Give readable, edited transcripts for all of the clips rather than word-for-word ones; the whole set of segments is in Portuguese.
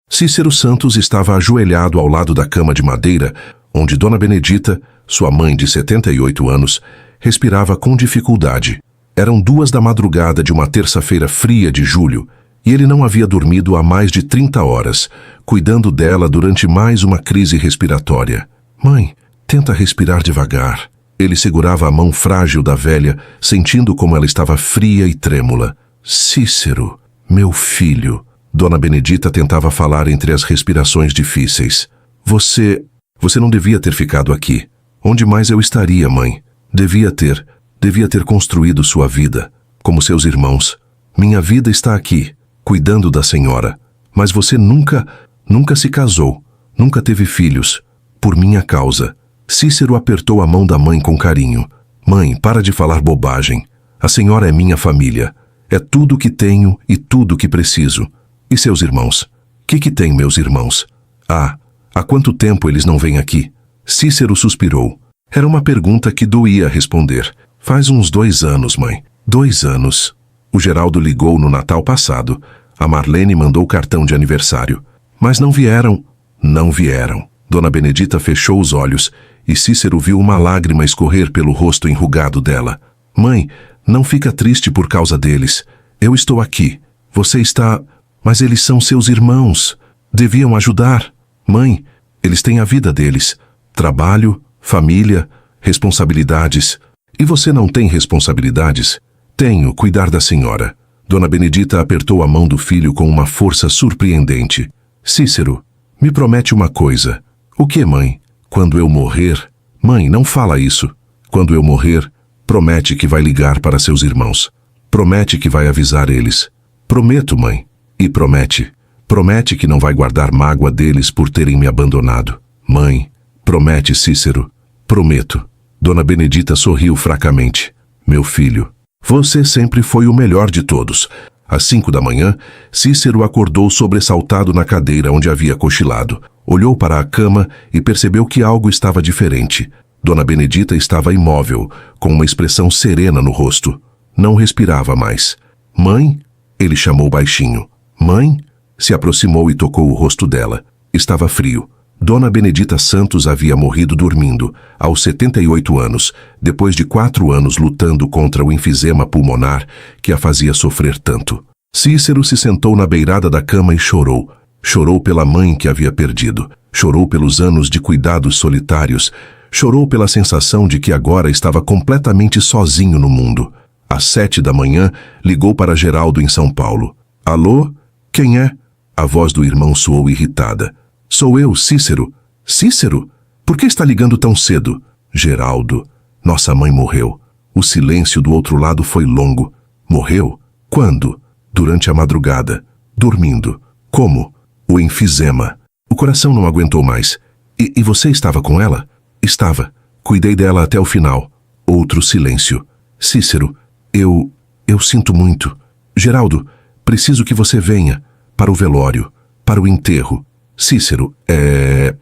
Cícero Santos estava ajoelhado ao lado da cama de madeira, onde Dona Benedita, sua mãe de 78 anos, respirava com dificuldade. Eram 2 da madrugada de uma terça-feira fria de julho, e ele não havia dormido há mais de 30 horas, cuidando dela durante mais uma crise respiratória. Mãe, tenta respirar devagar. Ele segurava a mão frágil da velha, sentindo como ela estava fria e trêmula. Cícero, meu filho. Dona Benedita tentava falar entre as respirações difíceis. Você não devia ter ficado aqui. Onde mais eu estaria, mãe? Devia ter construído sua vida, como seus irmãos. Minha vida está aqui, cuidando da senhora. Mas você nunca se casou, nunca teve filhos. Por minha causa. Cícero apertou a mão da mãe com carinho. Mãe, para de falar bobagem. A senhora é minha família. É tudo que tenho e tudo que preciso. E seus irmãos? Que tem meus irmãos? Há quanto tempo eles não vêm aqui? Cícero suspirou. Era uma pergunta que doía responder. Faz uns 2 anos, mãe. 2 anos. O Geraldo ligou no Natal passado. A Marlene mandou cartão de aniversário. Mas não vieram. Não vieram. Dona Benedita fechou os olhos e Cícero viu uma lágrima escorrer pelo rosto enrugado dela. Mãe, não fica triste por causa deles. Eu estou aqui. Você está... Mas eles são seus irmãos. Deviam ajudar. Mãe, eles têm a vida deles. Trabalho, família, responsabilidades. E você não tem responsabilidades? Tenho, cuidar da senhora. Dona Benedita apertou a mão do filho com uma força surpreendente. Cícero, me promete uma coisa. O que, mãe? Quando eu morrer... Mãe, não fala isso. Quando eu morrer, promete que vai ligar para seus irmãos. Promete que vai avisar eles. Prometo, mãe. E promete. Promete que não vai guardar mágoa deles por terem me abandonado. Mãe, promete, Cícero. Prometo. Dona Benedita sorriu fracamente. Meu filho, você sempre foi o melhor de todos. Às 5 da manhã, Cícero acordou sobressaltado na cadeira onde havia cochilado. Olhou para a cama e percebeu que algo estava diferente. Dona Benedita estava imóvel, com uma expressão serena no rosto. Não respirava mais. Mãe? Ele chamou baixinho. Mãe? Se aproximou e tocou o rosto dela. Estava frio. Dona Benedita Santos havia morrido dormindo, aos 78 anos, depois de 4 anos lutando contra o enfisema pulmonar que a fazia sofrer tanto. Cícero se sentou na beirada da cama e chorou. Chorou pela mãe que havia perdido. Chorou pelos anos de cuidados solitários. Chorou pela sensação de que agora estava completamente sozinho no mundo. Às 7 da manhã, ligou para Geraldo em São Paulo. Alô? Quem é? A voz do irmão soou irritada. Sou eu, Cícero. Cícero? Por que está ligando tão cedo? Geraldo. Nossa mãe morreu. O silêncio do outro lado foi longo. Morreu? Quando? Durante a madrugada. Dormindo. Como? O enfisema. O coração não aguentou mais. E você estava com ela? Estava. Cuidei dela até o final. Outro silêncio. Cícero, eu sinto muito. Geraldo, preciso que você venha. Para o velório. Para o enterro. Cícero, é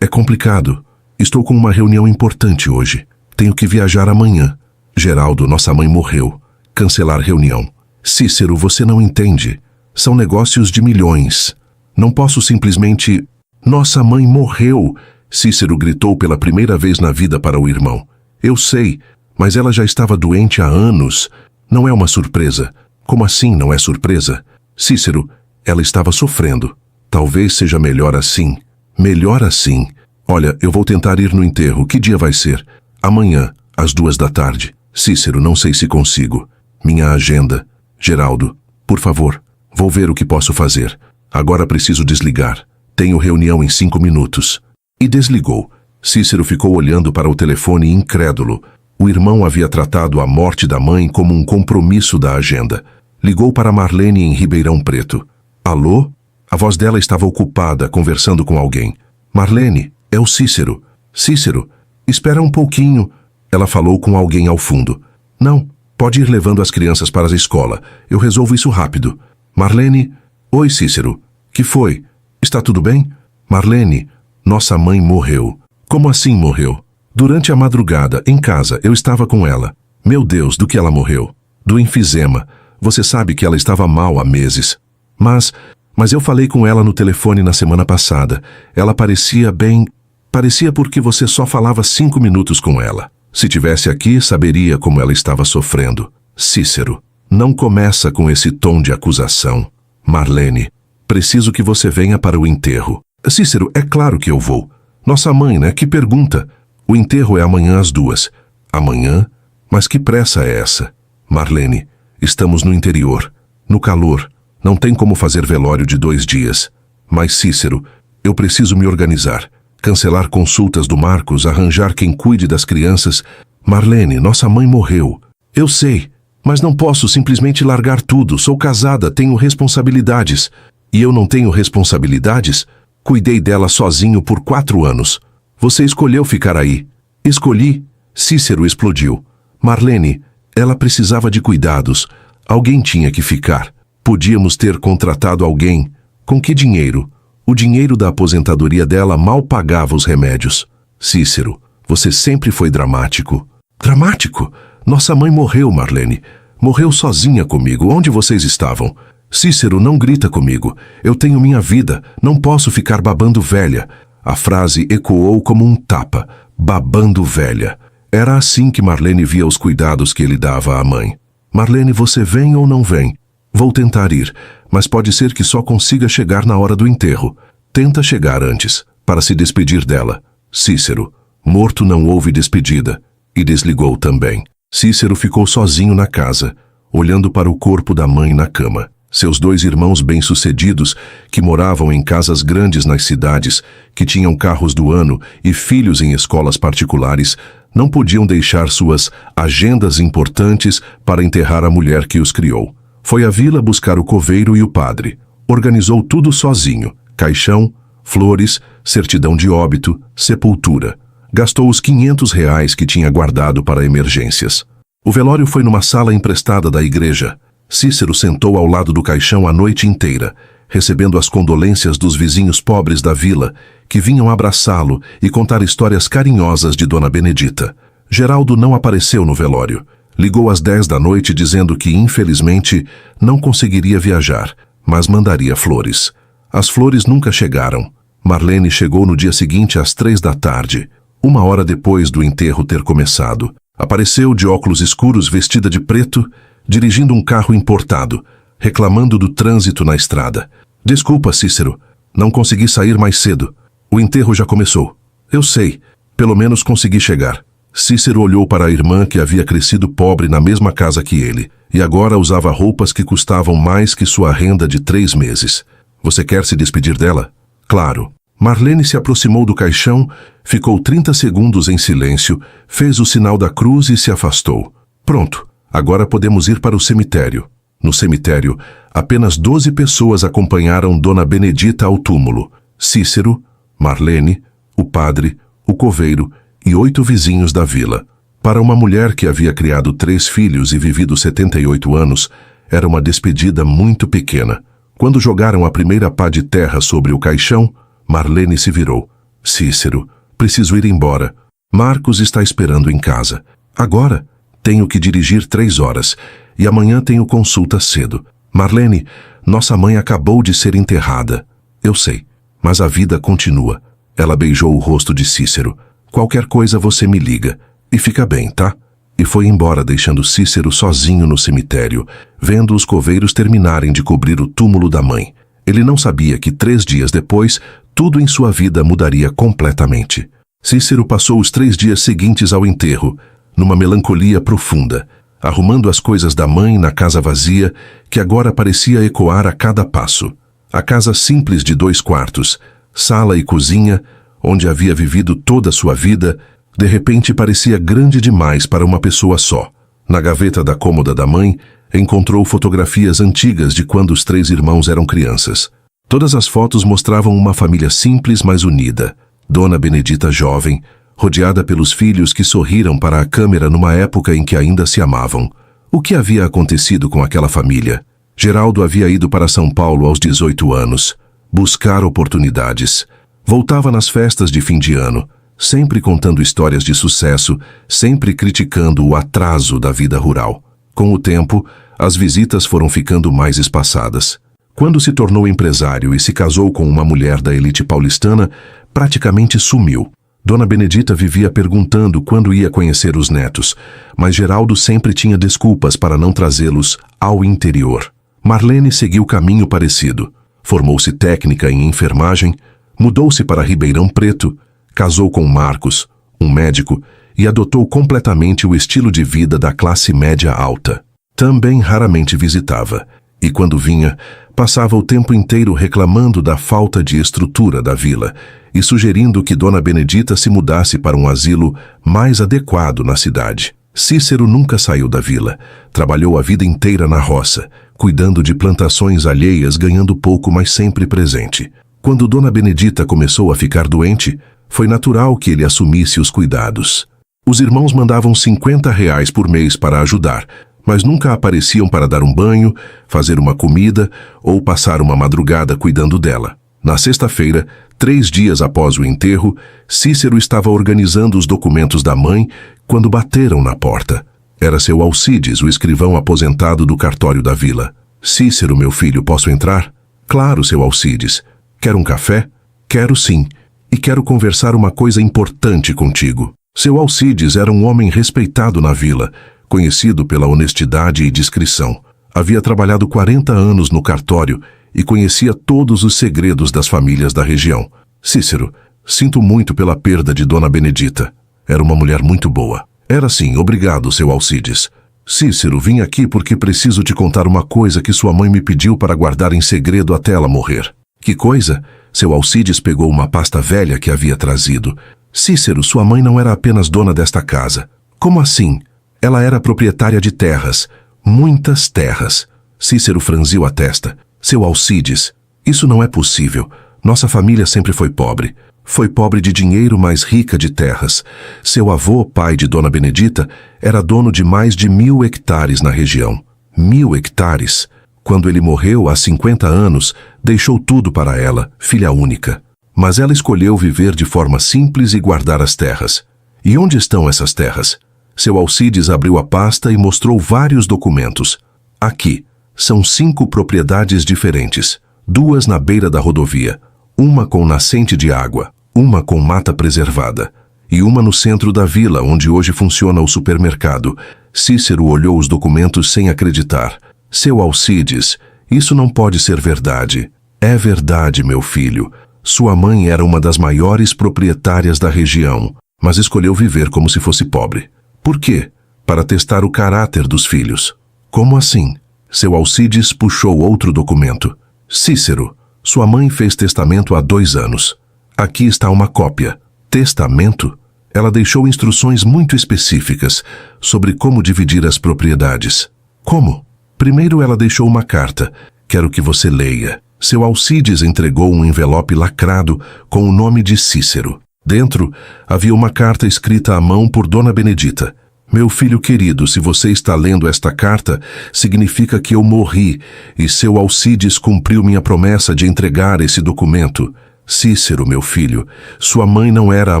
complicado. Estou com uma reunião importante hoje. Tenho que viajar amanhã. Geraldo, nossa mãe morreu. Cancelar reunião. Cícero, você não entende. São negócios de milhões. Não posso simplesmente... Nossa mãe morreu! Cícero gritou pela primeira vez na vida para o irmão. Eu sei, mas ela já estava doente há anos. Não é uma surpresa. Como assim não é surpresa? Cícero, ela estava sofrendo. Talvez seja melhor assim. Melhor assim. Olha, eu vou tentar ir no enterro. Que dia vai ser? Amanhã, às 2 da tarde. Cícero, não sei se consigo. Minha agenda. Geraldo, por favor, vou ver o que posso fazer. Agora preciso desligar. Tenho reunião em 5 minutos. E desligou. Cícero ficou olhando para o telefone incrédulo. O irmão havia tratado a morte da mãe como um compromisso da agenda. Ligou para Marlene em Ribeirão Preto. Alô? A voz dela estava ocupada, conversando com alguém. Marlene, é o Cícero. Cícero, espera um pouquinho. Ela falou com alguém ao fundo. Não, pode ir levando as crianças para a escola. Eu resolvo isso rápido. Marlene... Oi, Cícero. Que foi? Está tudo bem? Marlene, nossa mãe morreu. Como assim morreu? Durante a madrugada, em casa, eu estava com ela. Meu Deus, do que ela morreu? Do enfisema. Você sabe que ela estava mal há meses. Mas Mas eu falei com ela no telefone na semana passada. Ela parecia bem... Parecia porque você só falava 5 minutos com ela. Se tivesse aqui, saberia como ela estava sofrendo. Cícero, não começa com esse tom de acusação. Marlene, preciso que você venha para o enterro. Cícero, é claro que eu vou. Nossa mãe, né? Que pergunta. O enterro é amanhã às 2. Amanhã? Mas que pressa é essa? Marlene, estamos no interior. No calor. Não tem como fazer velório de 2 dias. Mas, Cícero, eu preciso me organizar. Cancelar consultas do Marcos, arranjar quem cuide das crianças. Marlene, nossa mãe morreu. Eu sei, mas não posso simplesmente largar tudo. Sou casada, tenho responsabilidades. E eu não tenho responsabilidades? Cuidei dela sozinho por 4 anos. Você escolheu ficar aí. Escolhi? Cícero explodiu. Marlene, ela precisava de cuidados. Alguém tinha que ficar. Podíamos ter contratado alguém. Com que dinheiro? O dinheiro da aposentadoria dela mal pagava os remédios. Cícero, você sempre foi dramático. Dramático? Nossa mãe morreu, Marlene. Morreu sozinha comigo. Onde vocês estavam? Cícero, não grita comigo. Eu tenho minha vida. Não posso ficar babando velha. A frase ecoou como um tapa. Babando velha. Era assim que Marlene via os cuidados que ele dava à mãe. Marlene, você vem ou não vem? Vou tentar ir, mas pode ser que só consiga chegar na hora do enterro. Tenta chegar antes, para se despedir dela. Cícero, morto não houve despedida. E desligou também. Cícero ficou sozinho na casa, olhando para o corpo da mãe na cama. Seus 2 irmãos bem-sucedidos, que moravam em casas grandes nas cidades, que tinham carros do ano e filhos em escolas particulares, não podiam deixar suas agendas importantes para enterrar a mulher que os criou. Foi à vila buscar o coveiro e o padre. Organizou tudo sozinho. Caixão, flores, certidão de óbito, sepultura. Gastou os R$ 500 que tinha guardado para emergências. O velório foi numa sala emprestada da igreja. Cícero sentou ao lado do caixão a noite inteira, recebendo as condolências dos vizinhos pobres da vila, que vinham abraçá-lo e contar histórias carinhosas de Dona Benedita. Geraldo não apareceu no velório. Ligou às 10 da noite dizendo que, infelizmente, não conseguiria viajar, mas mandaria flores. As flores nunca chegaram. Marlene chegou no dia seguinte às 3 da tarde, 1 hora depois do enterro ter começado. Apareceu de óculos escuros, vestida de preto, dirigindo um carro importado, reclamando do trânsito na estrada. Desculpa, Cícero, não consegui sair mais cedo. O enterro já começou. Eu sei, pelo menos consegui chegar. Cícero olhou para a irmã que havia crescido pobre na mesma casa que ele, e agora usava roupas que custavam mais que sua renda de 3 meses. Você quer se despedir dela? Claro. Marlene se aproximou do caixão, ficou 30 segundos em silêncio, fez o sinal da cruz e se afastou. Pronto, agora podemos ir para o cemitério. No cemitério, apenas 12 pessoas acompanharam Dona Benedita ao túmulo. Cícero, Marlene, o padre, o coveiro e 8 vizinhos da vila. Para uma mulher que havia criado 3 filhos e vivido 78 anos, era uma despedida muito pequena. Quando jogaram a primeira pá de terra sobre o caixão, Marlene se virou. Cícero, preciso ir embora. Marcos está esperando em casa. Agora, tenho que dirigir 3 horas e amanhã tenho consulta cedo. Marlene, nossa mãe acabou de ser enterrada. Eu sei, mas a vida continua. Ela beijou o rosto de Cícero. Qualquer coisa você me liga. E fica bem, tá? E foi embora, deixando Cícero sozinho no cemitério, vendo os coveiros terminarem de cobrir o túmulo da mãe. Ele não sabia que 3 dias depois, tudo em sua vida mudaria completamente. Cícero passou os 3 dias seguintes ao enterro, numa melancolia profunda, arrumando as coisas da mãe na casa vazia, que agora parecia ecoar a cada passo. A casa simples de 2 quartos, sala e cozinha, onde havia vivido toda a sua vida, de repente parecia grande demais para uma pessoa só. Na gaveta da cômoda da mãe, encontrou fotografias antigas de quando os 3 irmãos eram crianças. Todas as fotos mostravam uma família simples, mas unida. Dona Benedita jovem, rodeada pelos filhos que sorriram para a câmera numa época em que ainda se amavam. O que havia acontecido com aquela família? Geraldo havia ido para São Paulo aos 18 anos, buscar oportunidades. Voltava nas festas de fim de ano, sempre contando histórias de sucesso, sempre criticando o atraso da vida rural. Com o tempo, as visitas foram ficando mais espaçadas. Quando se tornou empresário e se casou com uma mulher da elite paulistana, praticamente sumiu. Dona Benedita vivia perguntando quando ia conhecer os netos, mas Geraldo sempre tinha desculpas para não trazê-los ao interior. Marlene seguiu caminho parecido. Formou-se técnica em enfermagem, mudou-se para Ribeirão Preto, casou com Marcos, um médico, e adotou completamente o estilo de vida da classe média alta. Também raramente visitava, e quando vinha, passava o tempo inteiro reclamando da falta de estrutura da vila e sugerindo que Dona Benedita se mudasse para um asilo mais adequado na cidade. Cícero nunca saiu da vila. Trabalhou a vida inteira na roça, cuidando de plantações alheias, ganhando pouco, mas sempre presente. Quando Dona Benedita começou a ficar doente, foi natural que ele assumisse os cuidados. Os irmãos mandavam R$ 50 por mês para ajudar, mas nunca apareciam para dar um banho, fazer uma comida ou passar uma madrugada cuidando dela. Na sexta-feira, 3 dias após o enterro, Cícero estava organizando os documentos da mãe quando bateram na porta. Era seu Alcides, o escrivão aposentado do cartório da vila. "Cícero, meu filho, posso entrar?" "Claro, seu Alcides. Quer um café?" "Quero sim. E quero conversar uma coisa importante contigo." Seu Alcides era um homem respeitado na vila, conhecido pela honestidade e discrição. Havia trabalhado 40 anos no cartório e conhecia todos os segredos das famílias da região. "Cícero, sinto muito pela perda de Dona Benedita. Era uma mulher muito boa." "Era sim, obrigado, seu Alcides." "Cícero, vim aqui porque preciso te contar uma coisa que sua mãe me pediu para guardar em segredo até ela morrer." "Que coisa?" Seu Alcides pegou uma pasta velha que havia trazido. "Cícero, sua mãe não era apenas dona desta casa." "Como assim?" "Ela era proprietária de terras, muitas terras." Cícero franziu a testa. "Seu Alcides, isso não é possível. Nossa família sempre foi pobre. Foi pobre de dinheiro, mas rica de terras. Seu avô, pai de Dona Benedita, era dono de mais de 1.000 hectares na região. 1.000 hectares. Quando ele morreu, há 50 anos, deixou tudo para ela, filha única. Mas ela escolheu viver de forma simples e guardar as terras. E onde estão essas terras?" Seu Alcides abriu a pasta e mostrou vários documentos. "Aqui. São 5 propriedades diferentes. 2 na beira da rodovia, uma com nascente de água, uma com mata preservada, e uma no centro da vila, onde hoje funciona o supermercado." Cícero olhou os documentos sem acreditar. "Seu Alcides, isso não pode ser verdade." "É verdade, meu filho. Sua mãe era uma das maiores proprietárias da região, mas escolheu viver como se fosse pobre." "Por quê?" "Para testar o caráter dos filhos." "Como assim?" Seu Alcides puxou outro documento. "Cícero, sua mãe fez testamento há 2 anos. Aqui está uma cópia." "Testamento?" "Ela deixou instruções muito específicas sobre como dividir as propriedades." "Como?" "Primeiro ela deixou uma carta. Quero que você leia." Seu Alcides entregou um envelope lacrado com o nome de Cícero. Dentro havia uma carta escrita à mão por Dona Benedita. "Meu filho querido, se você está lendo esta carta, significa que eu morri e seu Alcides cumpriu minha promessa de entregar esse documento. Cícero, meu filho, sua mãe não era a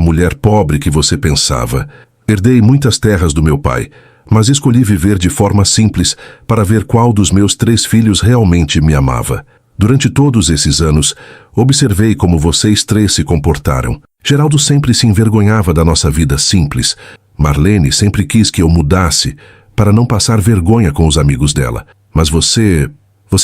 mulher pobre que você pensava. Herdei muitas terras do meu pai, mas escolhi viver de forma simples para ver qual dos meus 3 filhos realmente me amava. Durante todos esses anos, observei como vocês 3 se comportaram. Geraldo sempre se envergonhava da nossa vida simples. Marlene sempre quis que eu mudasse para não passar vergonha com os amigos dela. Mas você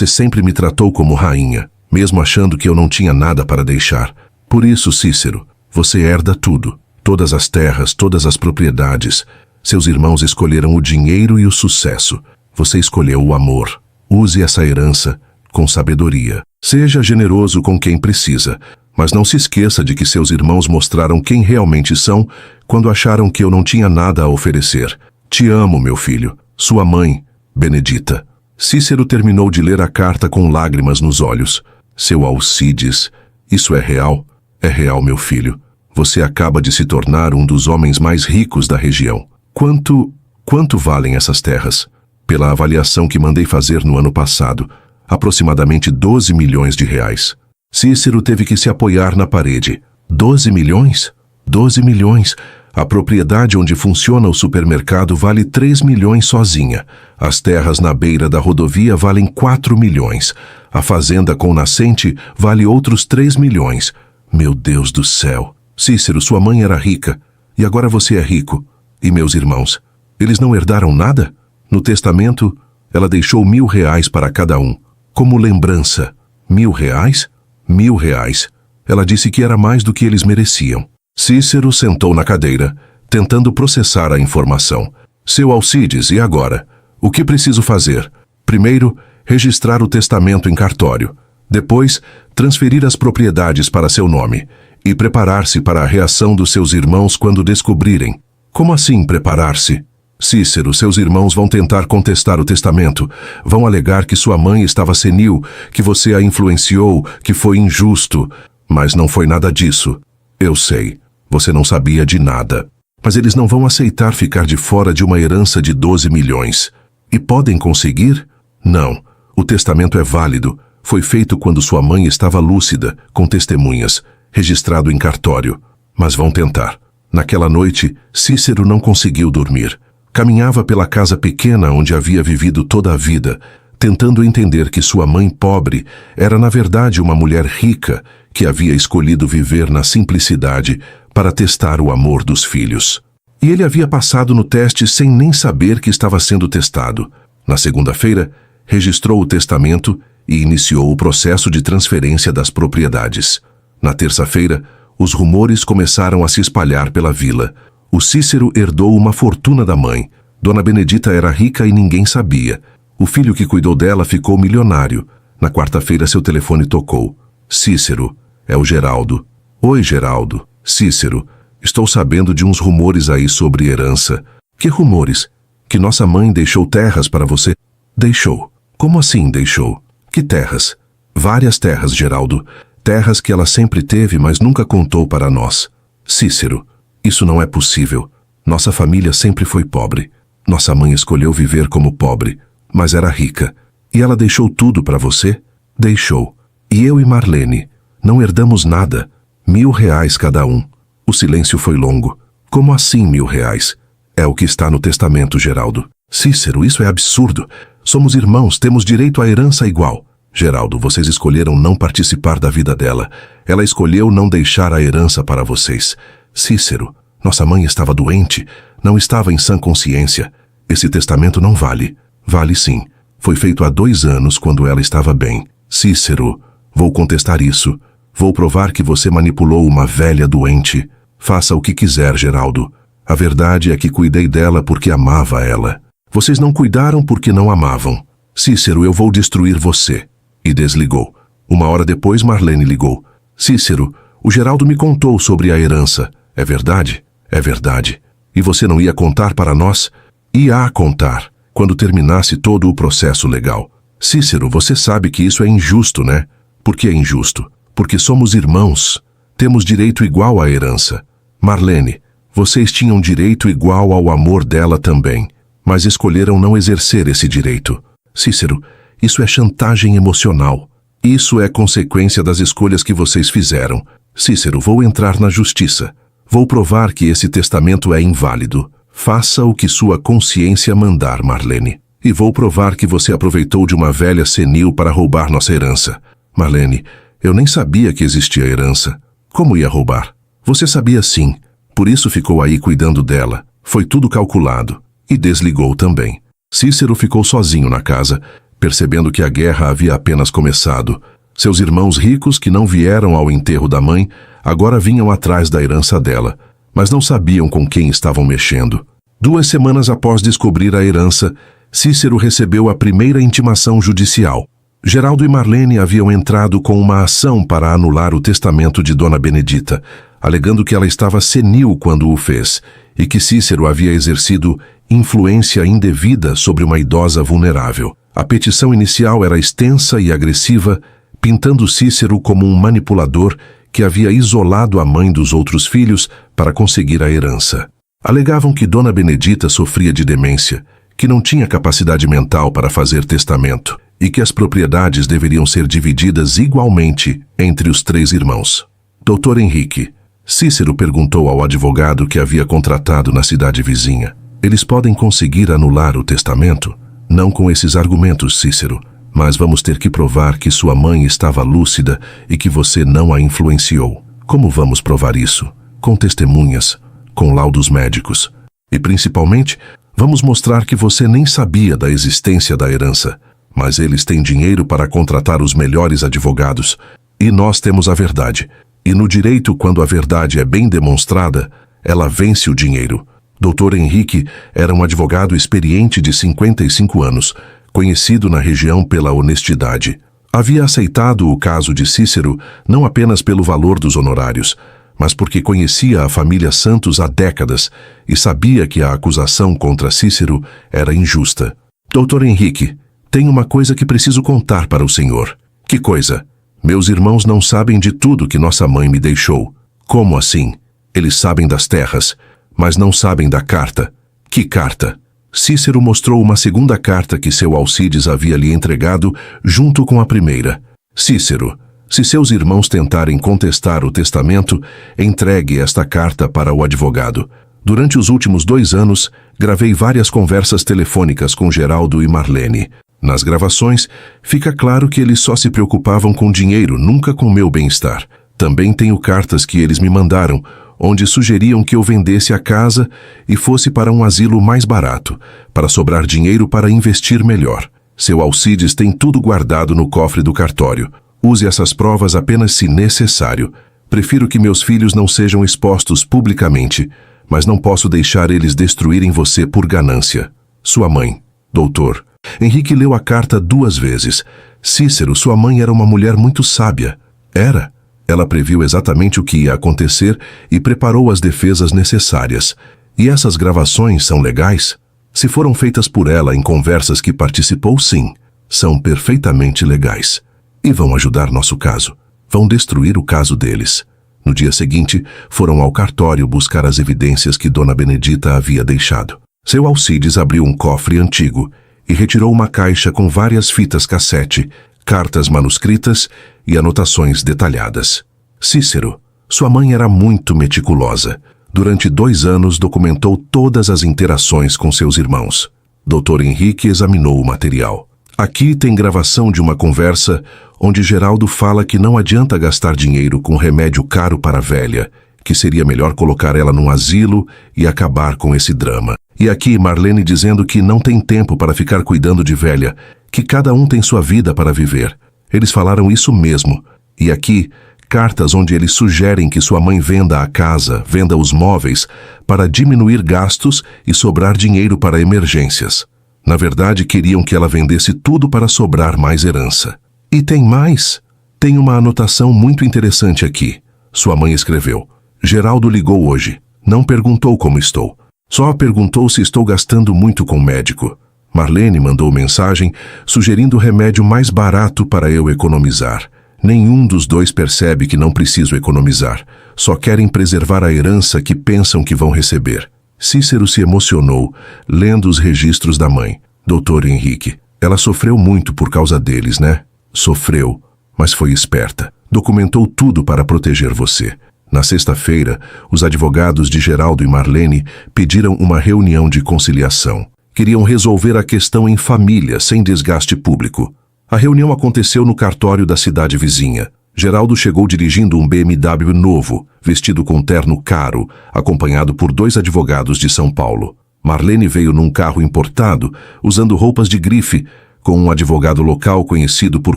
sempre me tratou como rainha, mesmo achando que eu não tinha nada para deixar. Por isso, Cícero, você herda tudo. Todas as terras, todas as propriedades. Seus irmãos escolheram o dinheiro e o sucesso. Você escolheu o amor. Use essa herança com sabedoria. Seja generoso com quem precisa, mas não se esqueça de que seus irmãos mostraram quem realmente são quando acharam que eu não tinha nada a oferecer. Te amo, meu filho. Sua mãe, Benedita." Cícero terminou de ler a carta com lágrimas nos olhos. "Seu Alcides, isso é real?" "É real, meu filho. Você acaba de se tornar um dos homens mais ricos da região." Quanto valem essas terras?" "Pela avaliação que mandei fazer no ano passado, aproximadamente 12 milhões de reais." Cícero teve que se apoiar na parede. 12 milhões? 12 milhões. A propriedade onde funciona o supermercado vale 3 milhões sozinha. As terras na beira da rodovia valem 4 milhões. A fazenda com nascente vale outros 3 milhões. Meu Deus do céu. Cícero, sua mãe era rica. E agora você é rico. E meus irmãos? Eles não herdaram nada? No testamento, ela deixou R$1.000 para cada um. Como lembrança. R$1.000? R$1.000. Ela disse que era mais do que eles mereciam. Cícero sentou na cadeira, tentando processar a informação. Seu Alcides, e agora? O que preciso fazer? Primeiro, registrar o testamento em cartório. Depois, transferir as propriedades para seu nome. E preparar-se para a reação dos seus irmãos quando descobrirem. Como assim preparar-se? Cícero, seus irmãos vão tentar contestar o testamento. Vão alegar que sua mãe estava senil, que você a influenciou, que foi injusto. Mas não foi nada disso. Eu sei. Você não sabia de nada. Mas eles não vão aceitar ficar de fora de uma herança de 12 milhões. E podem conseguir? Não. O testamento é válido. Foi feito quando sua mãe estava lúcida, com testemunhas, registrado em cartório. Mas vão tentar. Naquela noite, Cícero não conseguiu dormir. Caminhava pela casa pequena onde havia vivido toda a vida, tentando entender que sua mãe pobre era na verdade uma mulher rica que havia escolhido viver na simplicidade para testar o amor dos filhos. E ele havia passado no teste sem nem saber que estava sendo testado. Na segunda-feira, registrou o testamento e iniciou o processo de transferência das propriedades. Na terça-feira, os rumores começaram a se espalhar pela vila. O Cícero herdou uma fortuna da mãe. Dona Benedita era rica e ninguém sabia. O filho que cuidou dela ficou milionário. Na quarta-feira, seu telefone tocou. Cícero, é o Geraldo. Oi, Geraldo. Cícero, estou sabendo de uns rumores aí sobre herança. Que rumores? Que nossa mãe deixou terras para você? Deixou. Como assim deixou? Que terras? Várias terras, Geraldo. Terras que ela sempre teve, mas nunca contou para nós. Cícero, isso não é possível. Nossa família sempre foi pobre. Nossa mãe escolheu viver como pobre, mas era rica. E ela deixou tudo para você? Deixou. E eu e Marlene não herdamos nada. R$1.000 cada um. O silêncio foi longo. Como assim R$1.000? É o que está no testamento, Geraldo. Cícero, isso é absurdo. Somos irmãos, temos direito à herança igual. Geraldo, vocês escolheram não participar da vida dela. Ela escolheu não deixar a herança para vocês. Cícero, nossa mãe estava doente, não estava em sã consciência. Esse testamento não vale. Vale sim. Foi feito há 2 anos quando ela estava bem. Cícero, vou contestar isso. Vou provar que você manipulou uma velha doente. Faça o que quiser, Geraldo. A verdade é que cuidei dela porque amava ela. Vocês não cuidaram porque não amavam. Cícero, eu vou destruir você. E desligou. 1 hora depois, Marlene ligou. Cícero, o Geraldo me contou sobre a herança. É verdade? É verdade. E você não ia contar para nós? Ia contar, quando terminasse todo o processo legal. Cícero, você sabe que isso é injusto, né? Por que é injusto? Porque somos irmãos. Temos direito igual à herança. Marlene, vocês tinham direito igual ao amor dela também, mas escolheram não exercer esse direito. Cícero, isso é chantagem emocional. Isso é consequência das escolhas que vocês fizeram. Cícero, vou entrar na justiça. Vou provar que esse testamento é inválido. Faça o que sua consciência mandar, Marlene. E vou provar que você aproveitou de uma velha senil para roubar nossa herança. Marlene, eu nem sabia que existia herança. Como ia roubar? Você sabia sim. Por isso ficou aí cuidando dela. Foi tudo calculado. E desligou também. Cícero ficou sozinho na casa, percebendo que a guerra havia apenas começado. Seus irmãos ricos, que não vieram ao enterro da mãe, agora vinham atrás da herança dela, mas não sabiam com quem estavam mexendo. 2 semanas após descobrir a herança, Cícero recebeu a primeira intimação judicial. Geraldo e Marlene haviam entrado com uma ação para anular o testamento de Dona Benedita, alegando que ela estava senil quando o fez, e que Cícero havia exercido influência indevida sobre uma idosa vulnerável. A petição inicial era extensa e agressiva, pintando Cícero como um manipulador que havia isolado a mãe dos outros filhos para conseguir a herança. Alegavam que Dona Benedita sofria de demência, que não tinha capacidade mental para fazer testamento e que as propriedades deveriam ser divididas igualmente entre os 3 irmãos. Doutor Henrique, Cícero perguntou ao advogado que havia contratado na cidade vizinha. Eles podem conseguir anular o testamento? Não com esses argumentos, Cícero. Mas vamos ter que provar que sua mãe estava lúcida e que você não a influenciou. Como vamos provar isso? Com testemunhas, com laudos médicos. E principalmente, vamos mostrar que você nem sabia da existência da herança. Mas eles têm dinheiro para contratar os melhores advogados. E nós temos a verdade. E no direito, quando a verdade é bem demonstrada, ela vence o dinheiro. Dr. Henrique era um advogado experiente de 55 anos, conhecido na região pela honestidade. Havia aceitado o caso de Cícero não apenas pelo valor dos honorários, mas porque conhecia a família Santos há décadas e sabia que a acusação contra Cícero era injusta. Dr. Henrique, tenho uma coisa que preciso contar para o senhor. Que coisa? Meus irmãos não sabem de tudo que nossa mãe me deixou. Como assim? Eles sabem das terras, mas não sabem da carta. Que carta? Cícero mostrou uma segunda carta que seu Alcides havia lhe entregado junto com a primeira. Cícero, se seus irmãos tentarem contestar o testamento, entregue esta carta para o advogado. Durante os últimos 2 anos, gravei várias conversas telefônicas com Geraldo e Marlene. Nas gravações, fica claro que eles só se preocupavam com dinheiro, nunca com meu bem-estar. Também tenho cartas que eles me mandaram, onde sugeriam que eu vendesse a casa e fosse para um asilo mais barato, para sobrar dinheiro para investir melhor. Seu Alcides tem tudo guardado no cofre do cartório. Use essas provas apenas se necessário. Prefiro que meus filhos não sejam expostos publicamente, mas não posso deixar eles destruírem você por ganância. Sua mãe, doutor. Henrique leu a carta 2 vezes. Cícero, sua mãe era uma mulher muito sábia. Era. Ela previu exatamente o que ia acontecer e preparou as defesas necessárias. E essas gravações são legais? Se foram feitas por ela em conversas que participou, sim. São perfeitamente legais. E vão ajudar nosso caso. Vão destruir o caso deles. No dia seguinte, foram ao cartório buscar as evidências que Dona Benedita havia deixado. Seu Alcides abriu um cofre antigo e retirou uma caixa com várias fitas cassete, cartas manuscritas e anotações detalhadas. Cícero, sua mãe era muito meticulosa. Durante 2 anos documentou todas as interações com seus irmãos. Dr. Henrique examinou o material. Aqui tem gravação de uma conversa onde Geraldo fala que não adianta gastar dinheiro com remédio caro para a velha, que seria melhor colocar ela num asilo e acabar com esse drama. E aqui Marlene dizendo que não tem tempo para ficar cuidando de velha, que cada um tem sua vida para viver. Eles falaram isso mesmo. E aqui, cartas onde eles sugerem que sua mãe venda a casa, venda os móveis, para diminuir gastos e sobrar dinheiro para emergências. Na verdade, queriam que ela vendesse tudo para sobrar mais herança. E tem mais. Tem uma anotação muito interessante aqui. Sua mãe escreveu: Geraldo ligou hoje. Não perguntou como estou. Só perguntou se estou gastando muito com o médico. Marlene mandou mensagem sugerindo remédio mais barato para eu economizar. Nenhum dos dois percebe que não preciso economizar. Só querem preservar a herança que pensam que vão receber. Cícero se emocionou, lendo os registros da mãe. Doutor Henrique, ela sofreu muito por causa deles, né? Sofreu, mas foi esperta. Documentou tudo para proteger você. Na sexta-feira, os advogados de Geraldo e Marlene pediram uma reunião de conciliação. Queriam resolver a questão em família, sem desgaste público. A reunião aconteceu no cartório da cidade vizinha. Geraldo chegou dirigindo um BMW novo, vestido com terno caro, acompanhado por 2 advogados de São Paulo. Marlene veio num carro importado, usando roupas de grife, com um advogado local conhecido por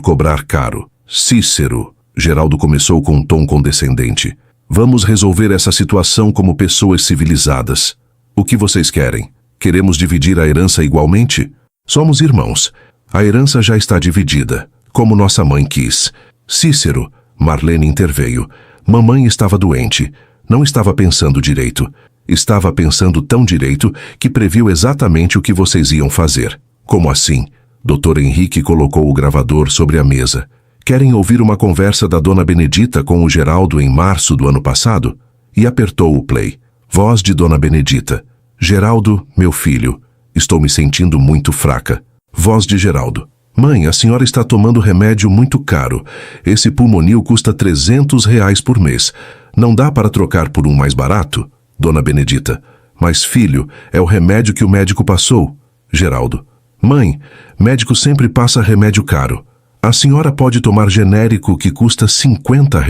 cobrar caro. Cícero, Geraldo começou com um tom condescendente. Vamos resolver essa situação como pessoas civilizadas. O que vocês querem? Queremos dividir a herança igualmente? Somos irmãos. A herança já está dividida, como nossa mãe quis. Cícero, Marlene interveio. Mamãe estava doente. Não estava pensando direito. Estava pensando tão direito que previu exatamente o que vocês iam fazer. Como assim? Dr. Henrique colocou o gravador sobre a mesa. Querem ouvir uma conversa da Dona Benedita com o Geraldo em março do ano passado? E apertou o play. Voz de Dona Benedita. Geraldo, meu filho, estou me sentindo muito fraca. Voz de Geraldo. Mãe, a senhora está tomando remédio muito caro. Esse pulmonil custa R$300 por mês. Não dá para trocar por um mais barato? Dona Benedita. Mas filho, é o remédio que o médico passou. Geraldo. Mãe, médico sempre passa remédio caro. A senhora pode tomar genérico que custa R$ 50.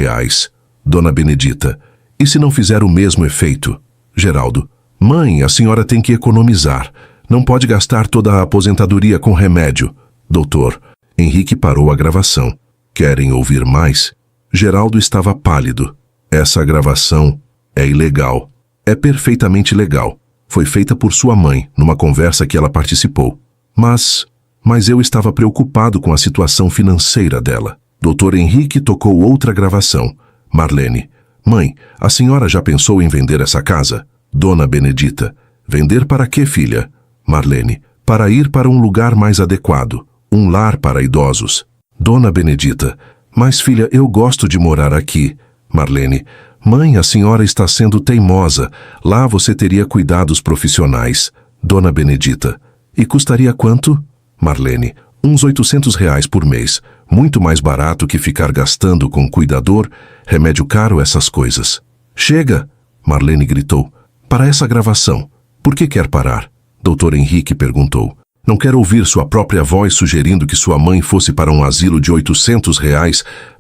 Dona Benedita, e se não fizer o mesmo efeito? Geraldo, mãe, a senhora tem que economizar. Não pode gastar toda a aposentadoria com remédio. Doutor, Henrique parou a gravação. Querem ouvir mais? Geraldo estava pálido. Essa gravação é ilegal. É perfeitamente legal. Foi feita por sua mãe, numa conversa que ela participou. Mas eu estava preocupado com a situação financeira dela. Dr. Henrique tocou outra gravação. Marlene, mãe, a senhora já pensou em vender essa casa? Dona Benedita, vender para quê, filha? Marlene, para ir para um lugar mais adequado, um lar para idosos. Dona Benedita, mas filha, eu gosto de morar aqui. Marlene, mãe, a senhora está sendo teimosa. Lá você teria cuidados profissionais. Dona Benedita, e custaria quanto? Marlene, uns R$ 800 por mês. Muito mais barato que ficar gastando com cuidador, remédio caro, essas coisas. Chega! Marlene gritou. Para essa gravação. Por que quer parar? Dr. Henrique perguntou. Não quer ouvir sua própria voz sugerindo que sua mãe fosse para um asilo de R$ 800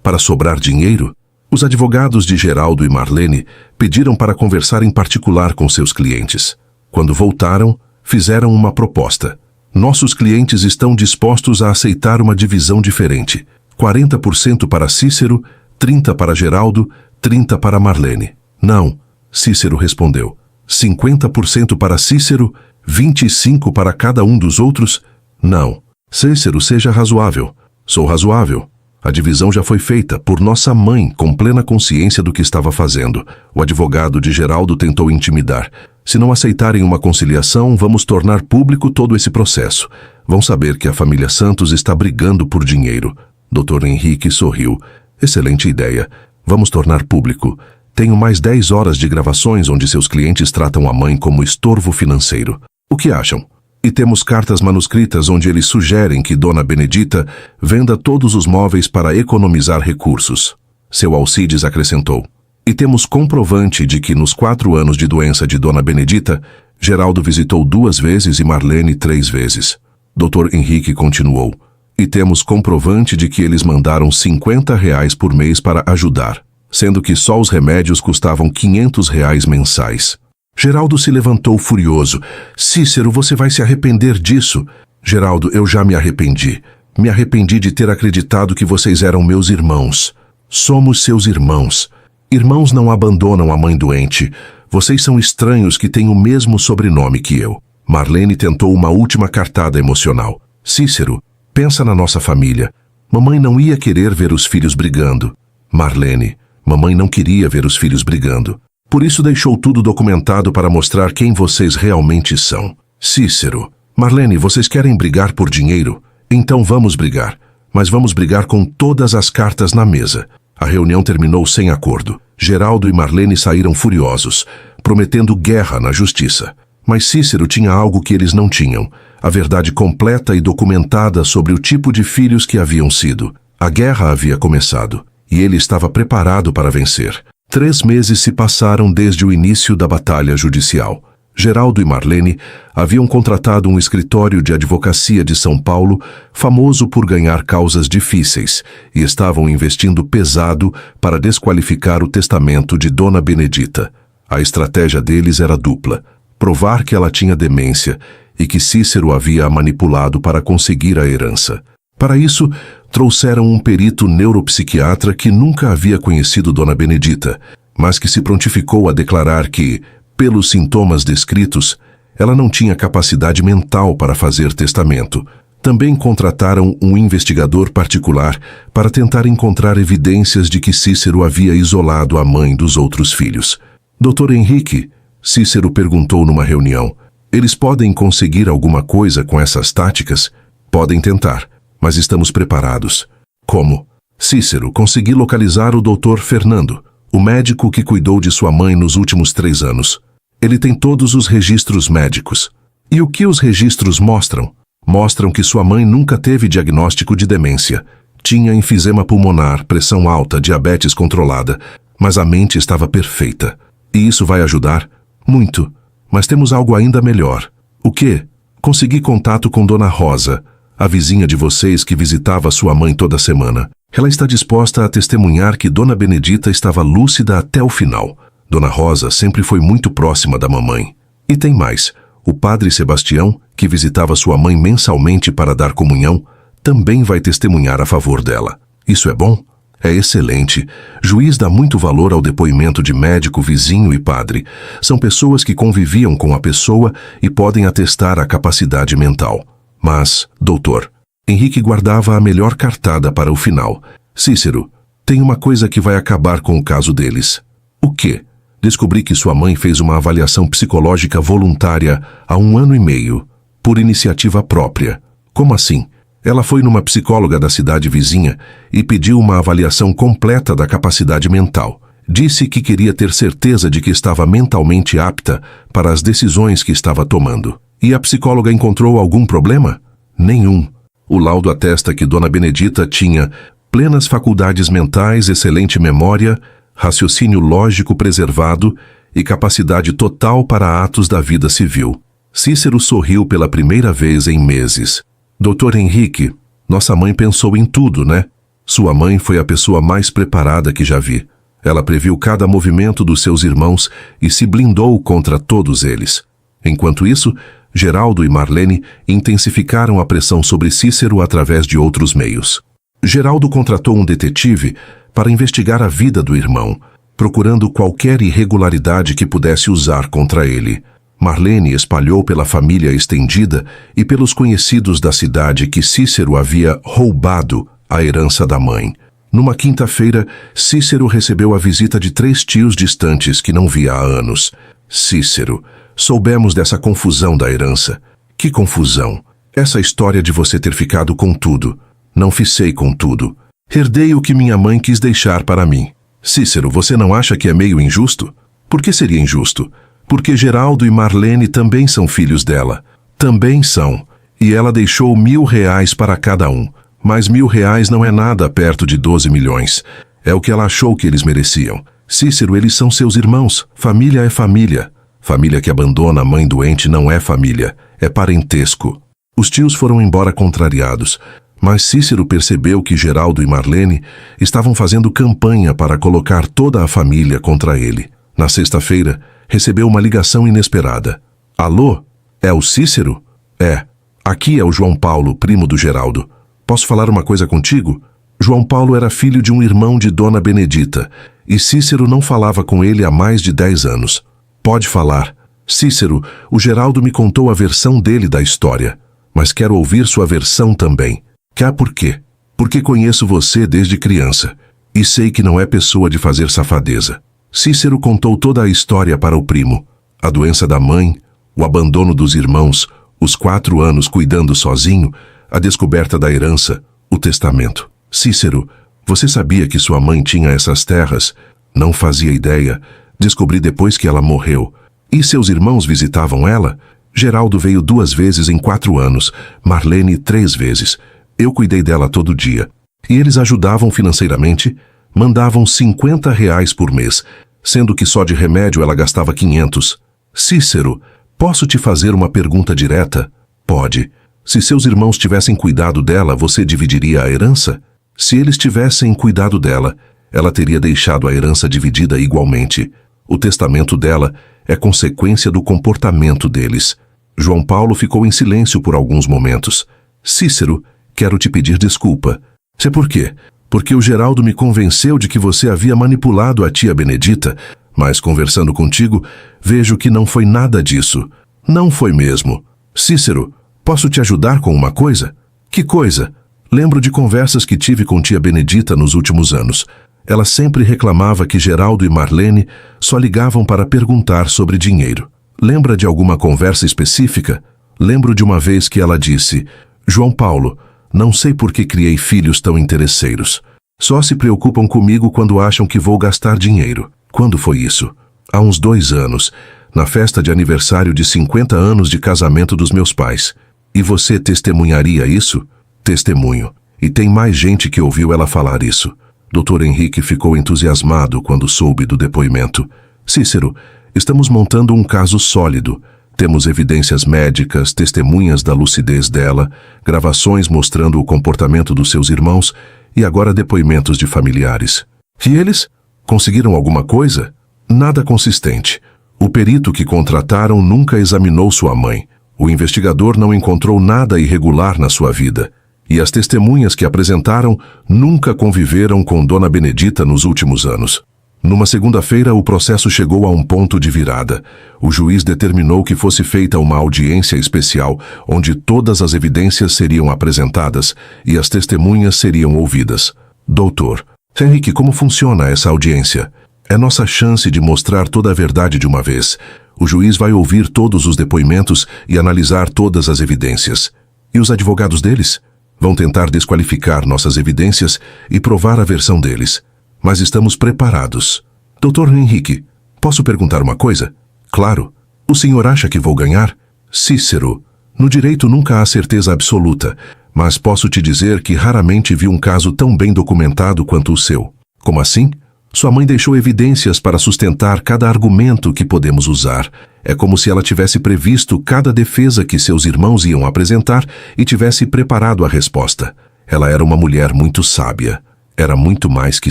para sobrar dinheiro? Os advogados de Geraldo e Marlene pediram para conversar em particular com seus clientes. Quando voltaram, fizeram uma proposta. Nossos clientes estão dispostos a aceitar uma divisão diferente. 40% para Cícero, 30% para Geraldo, 30% para Marlene. Não, Cícero respondeu. 50% para Cícero, 25% para cada um dos outros? Não. Cícero, seja razoável. Sou razoável. A divisão já foi feita por nossa mãe, com plena consciência do que estava fazendo. O advogado de Geraldo tentou intimidar. Se não aceitarem uma conciliação, vamos tornar público todo esse processo. Vão saber que a família Santos está brigando por dinheiro. Dr. Henrique sorriu. Excelente ideia. Vamos tornar público. Tenho mais 10 horas de gravações onde seus clientes tratam a mãe como estorvo financeiro. O que acham? E temos cartas manuscritas onde eles sugerem que Dona Benedita venda todos os móveis para economizar recursos. Seu Alcides acrescentou. E temos comprovante de que nos 4 anos de doença de Dona Benedita, Geraldo visitou 2 vezes e Marlene 3 vezes. Dr. Henrique continuou. E temos comprovante de que eles mandaram R$ 50 por mês para ajudar, sendo que só os remédios custavam R$ 500 mensais. Geraldo se levantou furioso. Cícero, você vai se arrepender disso. Geraldo, eu já me arrependi. Me arrependi de ter acreditado que vocês eram meus irmãos. Somos seus irmãos. Irmãos não abandonam a mãe doente. Vocês são estranhos que têm o mesmo sobrenome que eu. Marlene tentou uma última cartada emocional. Cícero, pensa na nossa família. Mamãe não ia querer ver os filhos brigando. Marlene, mamãe não queria ver os filhos brigando. Por isso deixou tudo documentado para mostrar quem vocês realmente são. Cícero, Marlene, vocês querem brigar por dinheiro? Então vamos brigar. Mas vamos brigar com todas as cartas na mesa. A reunião terminou sem acordo. Geraldo e Marlene saíram furiosos, prometendo guerra na justiça. Mas Cícero tinha algo que eles não tinham, a verdade completa e documentada sobre o tipo de filhos que haviam sido. A guerra havia começado, e ele estava preparado para vencer. 3 meses se passaram desde o início da batalha judicial. Geraldo e Marlene haviam contratado um escritório de advocacia de São Paulo, famoso por ganhar causas difíceis, e estavam investindo pesado para desqualificar o testamento de Dona Benedita. A estratégia deles era dupla: provar que ela tinha demência e que Cícero havia a manipulado para conseguir a herança. Para isso, trouxeram um perito neuropsiquiatra que nunca havia conhecido Dona Benedita, mas que se prontificou a declarar que, pelos sintomas descritos, ela não tinha capacidade mental para fazer testamento. Também contrataram um investigador particular para tentar encontrar evidências de que Cícero havia isolado a mãe dos outros filhos. Dr. Henrique, Cícero perguntou numa reunião, eles podem conseguir alguma coisa com essas táticas? Podem tentar, mas estamos preparados. Como? Cícero, consegui localizar o Dr. Fernando, o médico que cuidou de sua mãe nos últimos 3 anos. Ele tem todos os registros médicos. E o que os registros mostram? Mostram que sua mãe nunca teve diagnóstico de demência. Tinha enfisema pulmonar, pressão alta, diabetes controlada, mas a mente estava perfeita. E isso vai ajudar? Muito. Mas temos algo ainda melhor. O quê? Consegui contato com Dona Rosa, a vizinha de vocês que visitava sua mãe toda semana. Ela está disposta a testemunhar que Dona Benedita estava lúcida até o final. Dona Rosa sempre foi muito próxima da mamãe. E tem mais. O padre Sebastião, que visitava sua mãe mensalmente para dar comunhão, também vai testemunhar a favor dela. Isso é bom? É excelente. Juiz dá muito valor ao depoimento de médico, vizinho e padre. São pessoas que conviviam com a pessoa e podem atestar a capacidade mental. Mas, doutor, Henrique guardava a melhor cartada para o final. Cícero, tem uma coisa que vai acabar com o caso deles. O quê? Descobri que sua mãe fez uma avaliação psicológica voluntária há 1 ano e meio, por iniciativa própria. Como assim? Ela foi numa psicóloga da cidade vizinha e pediu uma avaliação completa da capacidade mental. Disse que queria ter certeza de que estava mentalmente apta para as decisões que estava tomando. E a psicóloga encontrou algum problema? Nenhum. O laudo atesta que Dona Benedita tinha plenas faculdades mentais, excelente memória, raciocínio lógico preservado e capacidade total para atos da vida civil. Cícero sorriu pela primeira vez em meses. Doutor Henrique, nossa mãe pensou em tudo, né? Sua mãe foi a pessoa mais preparada que já vi. Ela previu cada movimento dos seus irmãos e se blindou contra todos eles. Enquanto isso, Geraldo e Marlene intensificaram a pressão sobre Cícero através de outros meios. Geraldo contratou um detetive para investigar a vida do irmão, procurando qualquer irregularidade que pudesse usar contra ele. Marlene espalhou pela família estendida e pelos conhecidos da cidade que Cícero havia roubado a herança da mãe. Numa quinta-feira, Cícero recebeu a visita de 3 tios distantes que não via há anos. Cícero, soubemos dessa confusão da herança. Que confusão? Essa história de você ter ficado com tudo. Não ficei com tudo. Herdei o que minha mãe quis deixar para mim. Cícero, você não acha que é meio injusto? Por que seria injusto? Porque Geraldo e Marlene também são filhos dela. Também são. E ela deixou R$1.000 para cada um. Mas R$1.000 não é nada perto de 12 milhões. É o que ela achou que eles mereciam. Cícero, eles são seus irmãos. Família é família. Família que abandona a mãe doente não é família. É parentesco. Os tios foram embora contrariados. Mas Cícero percebeu que Geraldo e Marlene estavam fazendo campanha para colocar toda a família contra ele. Na sexta-feira, recebeu uma ligação inesperada. Alô? É o Cícero? É. Aqui é o João Paulo, primo do Geraldo. Posso falar uma coisa contigo? João Paulo era filho de um irmão de Dona Benedita, e Cícero não falava com ele há mais de 10 anos. Pode falar. Cícero, o Geraldo me contou a versão dele da história, mas quero ouvir sua versão também. Cá por quê? Porque conheço você desde criança, e sei que não é pessoa de fazer safadeza. Cícero contou toda a história para o primo. A doença da mãe, o abandono dos irmãos, os 4 anos cuidando sozinho, a descoberta da herança, o testamento. Cícero, você sabia que sua mãe tinha essas terras? Não fazia ideia. Descobri depois que ela morreu. E seus irmãos visitavam ela? Geraldo veio 2 vezes em 4 anos, Marlene 3 vezes. Eu cuidei dela todo dia. E eles ajudavam financeiramente, mandavam R$50 por mês, sendo que só de remédio ela gastava 500. Cícero, posso te fazer uma pergunta direta? Pode. Se seus irmãos tivessem cuidado dela, você dividiria a herança? Se eles tivessem cuidado dela, ela teria deixado a herança dividida igualmente. O testamento dela é consequência do comportamento deles. João Paulo ficou em silêncio por alguns momentos. Cícero, quero te pedir desculpa. Sei por quê? Porque o Geraldo me convenceu de que você havia manipulado a tia Benedita, mas conversando contigo, vejo que não foi nada disso. Não foi mesmo. Cícero, posso te ajudar com uma coisa? Que coisa? Lembro de conversas que tive com tia Benedita nos últimos anos. Ela sempre reclamava que Geraldo e Marlene só ligavam para perguntar sobre dinheiro. Lembra de alguma conversa específica? Lembro de uma vez que ela disse: João Paulo, não sei por que criei filhos tão interesseiros. Só se preocupam comigo quando acham que vou gastar dinheiro. Quando foi isso? Há uns 2 anos, na festa de aniversário de 50 anos de casamento dos meus pais. E você testemunharia isso? Testemunho. E tem mais gente que ouviu ela falar isso. Dr. Henrique ficou entusiasmado quando soube do depoimento. Cícero, estamos montando um caso sólido. Temos evidências médicas, testemunhas da lucidez dela, gravações mostrando o comportamento dos seus irmãos e agora depoimentos de familiares. E eles? Conseguiram alguma coisa? Nada consistente. O perito que contrataram nunca examinou sua mãe. O investigador não encontrou nada irregular na sua vida. E as testemunhas que apresentaram nunca conviveram com Dona Benedita nos últimos anos. Numa segunda-feira, o processo chegou a um ponto de virada. O juiz determinou que fosse feita uma audiência especial, onde todas as evidências seriam apresentadas e as testemunhas seriam ouvidas. Doutor, Henrique, como funciona essa audiência? É nossa chance de mostrar toda a verdade de uma vez. O juiz vai ouvir todos os depoimentos e analisar todas as evidências. E os advogados deles? Vão tentar desqualificar nossas evidências e provar a versão deles. Mas estamos preparados. Doutor Henrique, posso perguntar uma coisa? Claro. O senhor acha que vou ganhar? Cícero, no direito nunca há certeza absoluta, mas posso te dizer que raramente vi um caso tão bem documentado quanto o seu. Como assim? Sua mãe deixou evidências para sustentar cada argumento que podemos usar. É como se ela tivesse previsto cada defesa que seus irmãos iam apresentar e tivesse preparado a resposta. Ela era uma mulher muito sábia. Era muito mais que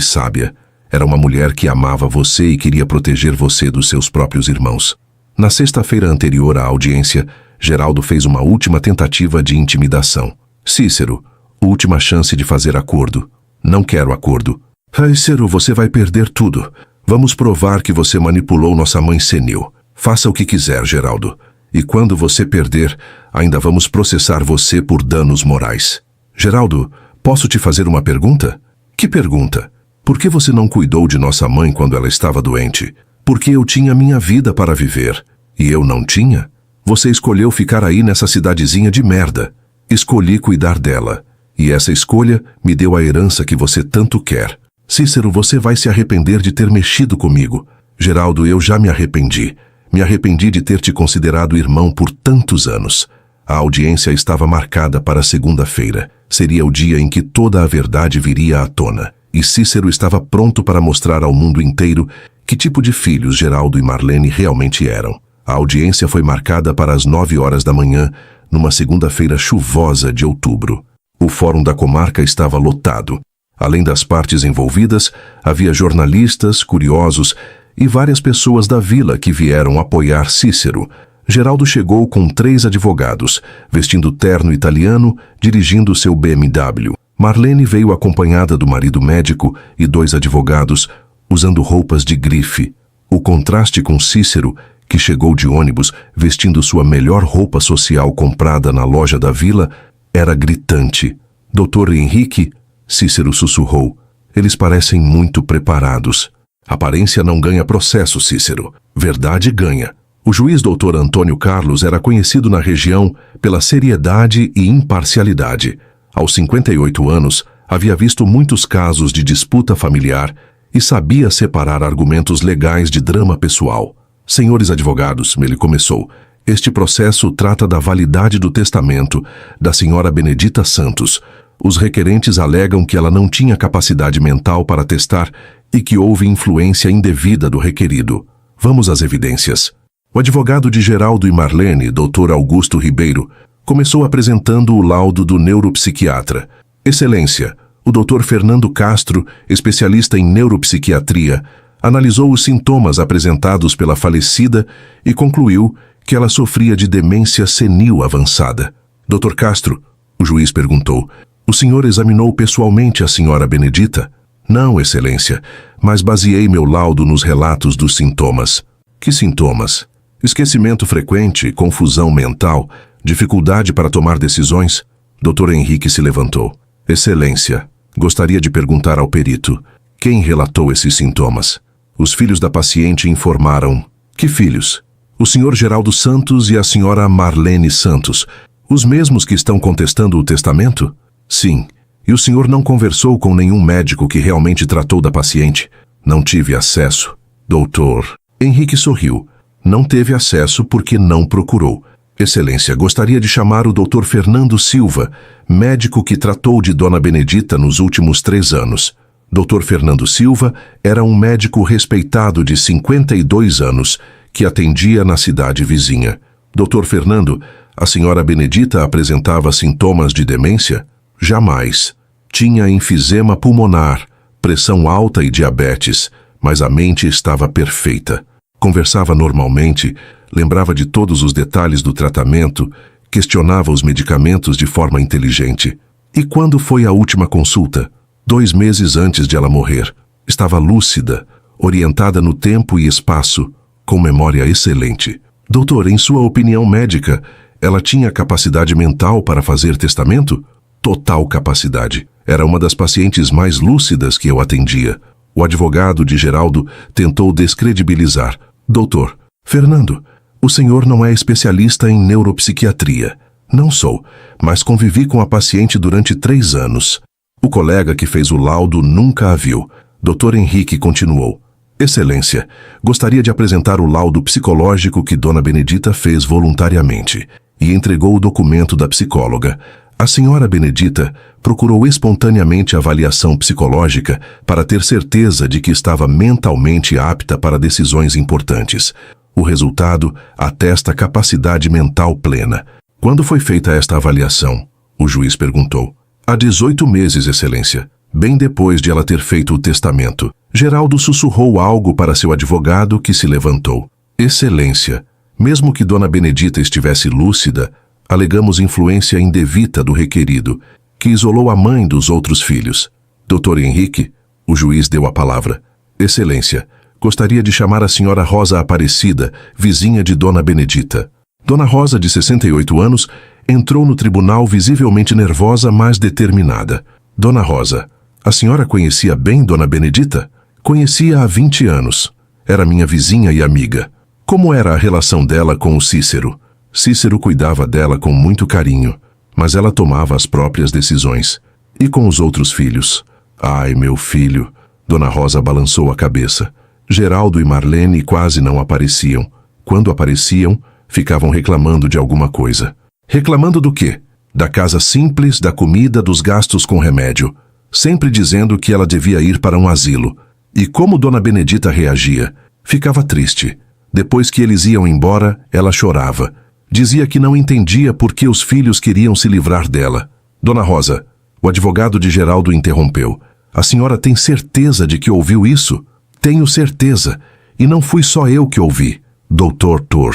sábia. Era uma mulher que amava você e queria proteger você dos seus próprios irmãos. Na sexta-feira anterior à audiência, Geraldo fez uma última tentativa de intimidação. Cícero, última chance de fazer acordo. Não quero acordo. Cícero, você vai perder tudo. Vamos provar que você manipulou nossa mãe senil. Faça o que quiser, Geraldo. E quando você perder, ainda vamos processar você por danos morais. Geraldo, posso te fazer uma pergunta? Que pergunta? Por que você não cuidou de nossa mãe quando ela estava doente? Porque eu tinha minha vida para viver. E eu não tinha? Você escolheu ficar aí nessa cidadezinha de merda. Escolhi cuidar dela. E essa escolha me deu a herança que você tanto quer. Cícero, você vai se arrepender de ter mexido comigo. Geraldo, eu já me arrependi. Me arrependi de ter te considerado irmão por tantos anos. A audiência estava marcada para segunda-feira. Seria o dia em que toda a verdade viria à tona. E Cícero estava pronto para mostrar ao mundo inteiro que tipo de filhos Geraldo e Marlene realmente eram. A audiência foi marcada para as 9 horas da manhã, numa segunda-feira chuvosa de outubro. O fórum da comarca estava lotado. Além das partes envolvidas, havia jornalistas, curiosos e várias pessoas da vila que vieram apoiar Cícero. Geraldo chegou com 3 advogados, vestindo terno italiano, dirigindo seu BMW. Marlene veio acompanhada do marido médico e 2 advogados, usando roupas de grife. O contraste com Cícero, que chegou de ônibus vestindo sua melhor roupa social comprada na loja da vila, era gritante. Doutor Henrique, Cícero sussurrou, eles parecem muito preparados. Aparência não ganha processo, Cícero. Verdade ganha. O juiz Dr. Antônio Carlos era conhecido na região pela seriedade e imparcialidade. Aos 58 anos, havia visto muitos casos de disputa familiar e sabia separar argumentos legais de drama pessoal. Senhores advogados, ele começou, este processo trata da validade do testamento da senhora Benedita Santos. Os requerentes alegam que ela não tinha capacidade mental para testar e que houve influência indevida do requerido. Vamos às evidências. O advogado de Geraldo e Marlene, Dr. Augusto Ribeiro, começou apresentando o laudo do neuropsiquiatra. Excelência, o Dr. Fernando Castro, especialista em neuropsiquiatria, analisou os sintomas apresentados pela falecida e concluiu que ela sofria de demência senil avançada. Dr. Castro, o juiz perguntou, o senhor examinou pessoalmente a senhora Benedita? Não, excelência, mas baseei meu laudo nos relatos dos sintomas. Que sintomas? Esquecimento frequente, confusão mental, dificuldade para tomar decisões? Dr. Henrique se levantou. Excelência, gostaria de perguntar ao perito, quem relatou esses sintomas? Os filhos da paciente informaram. Que filhos? O senhor Geraldo Santos e a senhora Marlene Santos, os mesmos que estão contestando o testamento? Sim. E o senhor não conversou com nenhum médico que realmente tratou da paciente? Não tive acesso. Doutor. Henrique sorriu. Não teve acesso porque não procurou. Excelência, gostaria de chamar o Dr. Fernando Silva, médico que tratou de Dona Benedita nos últimos 3 anos. Dr. Fernando Silva era um médico respeitado de 52 anos que atendia na cidade vizinha. Doutor Fernando, a senhora Benedita apresentava sintomas de demência? Jamais. Tinha enfisema pulmonar, pressão alta e diabetes, mas a mente estava perfeita. Conversava normalmente, lembrava de todos os detalhes do tratamento, questionava os medicamentos de forma inteligente. E quando foi a última consulta? 2 meses antes de ela morrer. Estava lúcida, orientada no tempo e espaço, com memória excelente. Doutor, em sua opinião médica, ela tinha capacidade mental para fazer testamento? Total capacidade. Era uma das pacientes mais lúcidas que eu atendia. O advogado de Geraldo tentou descredibilizar. Doutor, Fernando, o senhor não é especialista em neuropsiquiatria. Não sou, mas convivi com a paciente durante 3 anos. O colega que fez o laudo nunca a viu. Dr. Henrique continuou. Excelência, gostaria de apresentar o laudo psicológico que Dona Benedita fez voluntariamente e entregou o documento da psicóloga. A senhora Benedita procurou espontaneamente a avaliação psicológica para ter certeza de que estava mentalmente apta para decisões importantes. O resultado atesta capacidade mental plena. Quando foi feita esta avaliação? O juiz perguntou. Há 18 meses, Excelência. Bem depois de ela ter feito o testamento. Geraldo sussurrou algo para seu advogado, que se levantou. Excelência, mesmo que Dona Benedita estivesse lúcida, alegamos influência indevida do requerido, que isolou a mãe dos outros filhos. Dr. Henrique, o juiz deu a palavra. Excelência, gostaria de chamar a senhora Rosa Aparecida, vizinha de Dona Benedita. Dona Rosa, de 68 anos, entrou no tribunal visivelmente nervosa, mas determinada. Dona Rosa, a senhora conhecia bem Dona Benedita? Conhecia há 20 anos. Era minha vizinha e amiga. Como era a relação dela com o Cícero? Cícero cuidava dela com muito carinho, mas ela tomava as próprias decisões. E com os outros filhos? Ai, meu filho! Dona Rosa balançou a cabeça. Geraldo e Marlene quase não apareciam. Quando apareciam, ficavam reclamando de alguma coisa. Reclamando do quê? Da casa simples, da comida, dos gastos com remédio. Sempre dizendo que ela devia ir para um asilo. E como Dona Benedita reagia? Ficava triste. Depois que eles iam embora, ela chorava. Dizia que não entendia por que os filhos queriam se livrar dela. Dona Rosa, o advogado de Geraldo interrompeu. A senhora tem certeza de que ouviu isso? Tenho certeza. E não fui só eu que ouvi. Doutor Thor.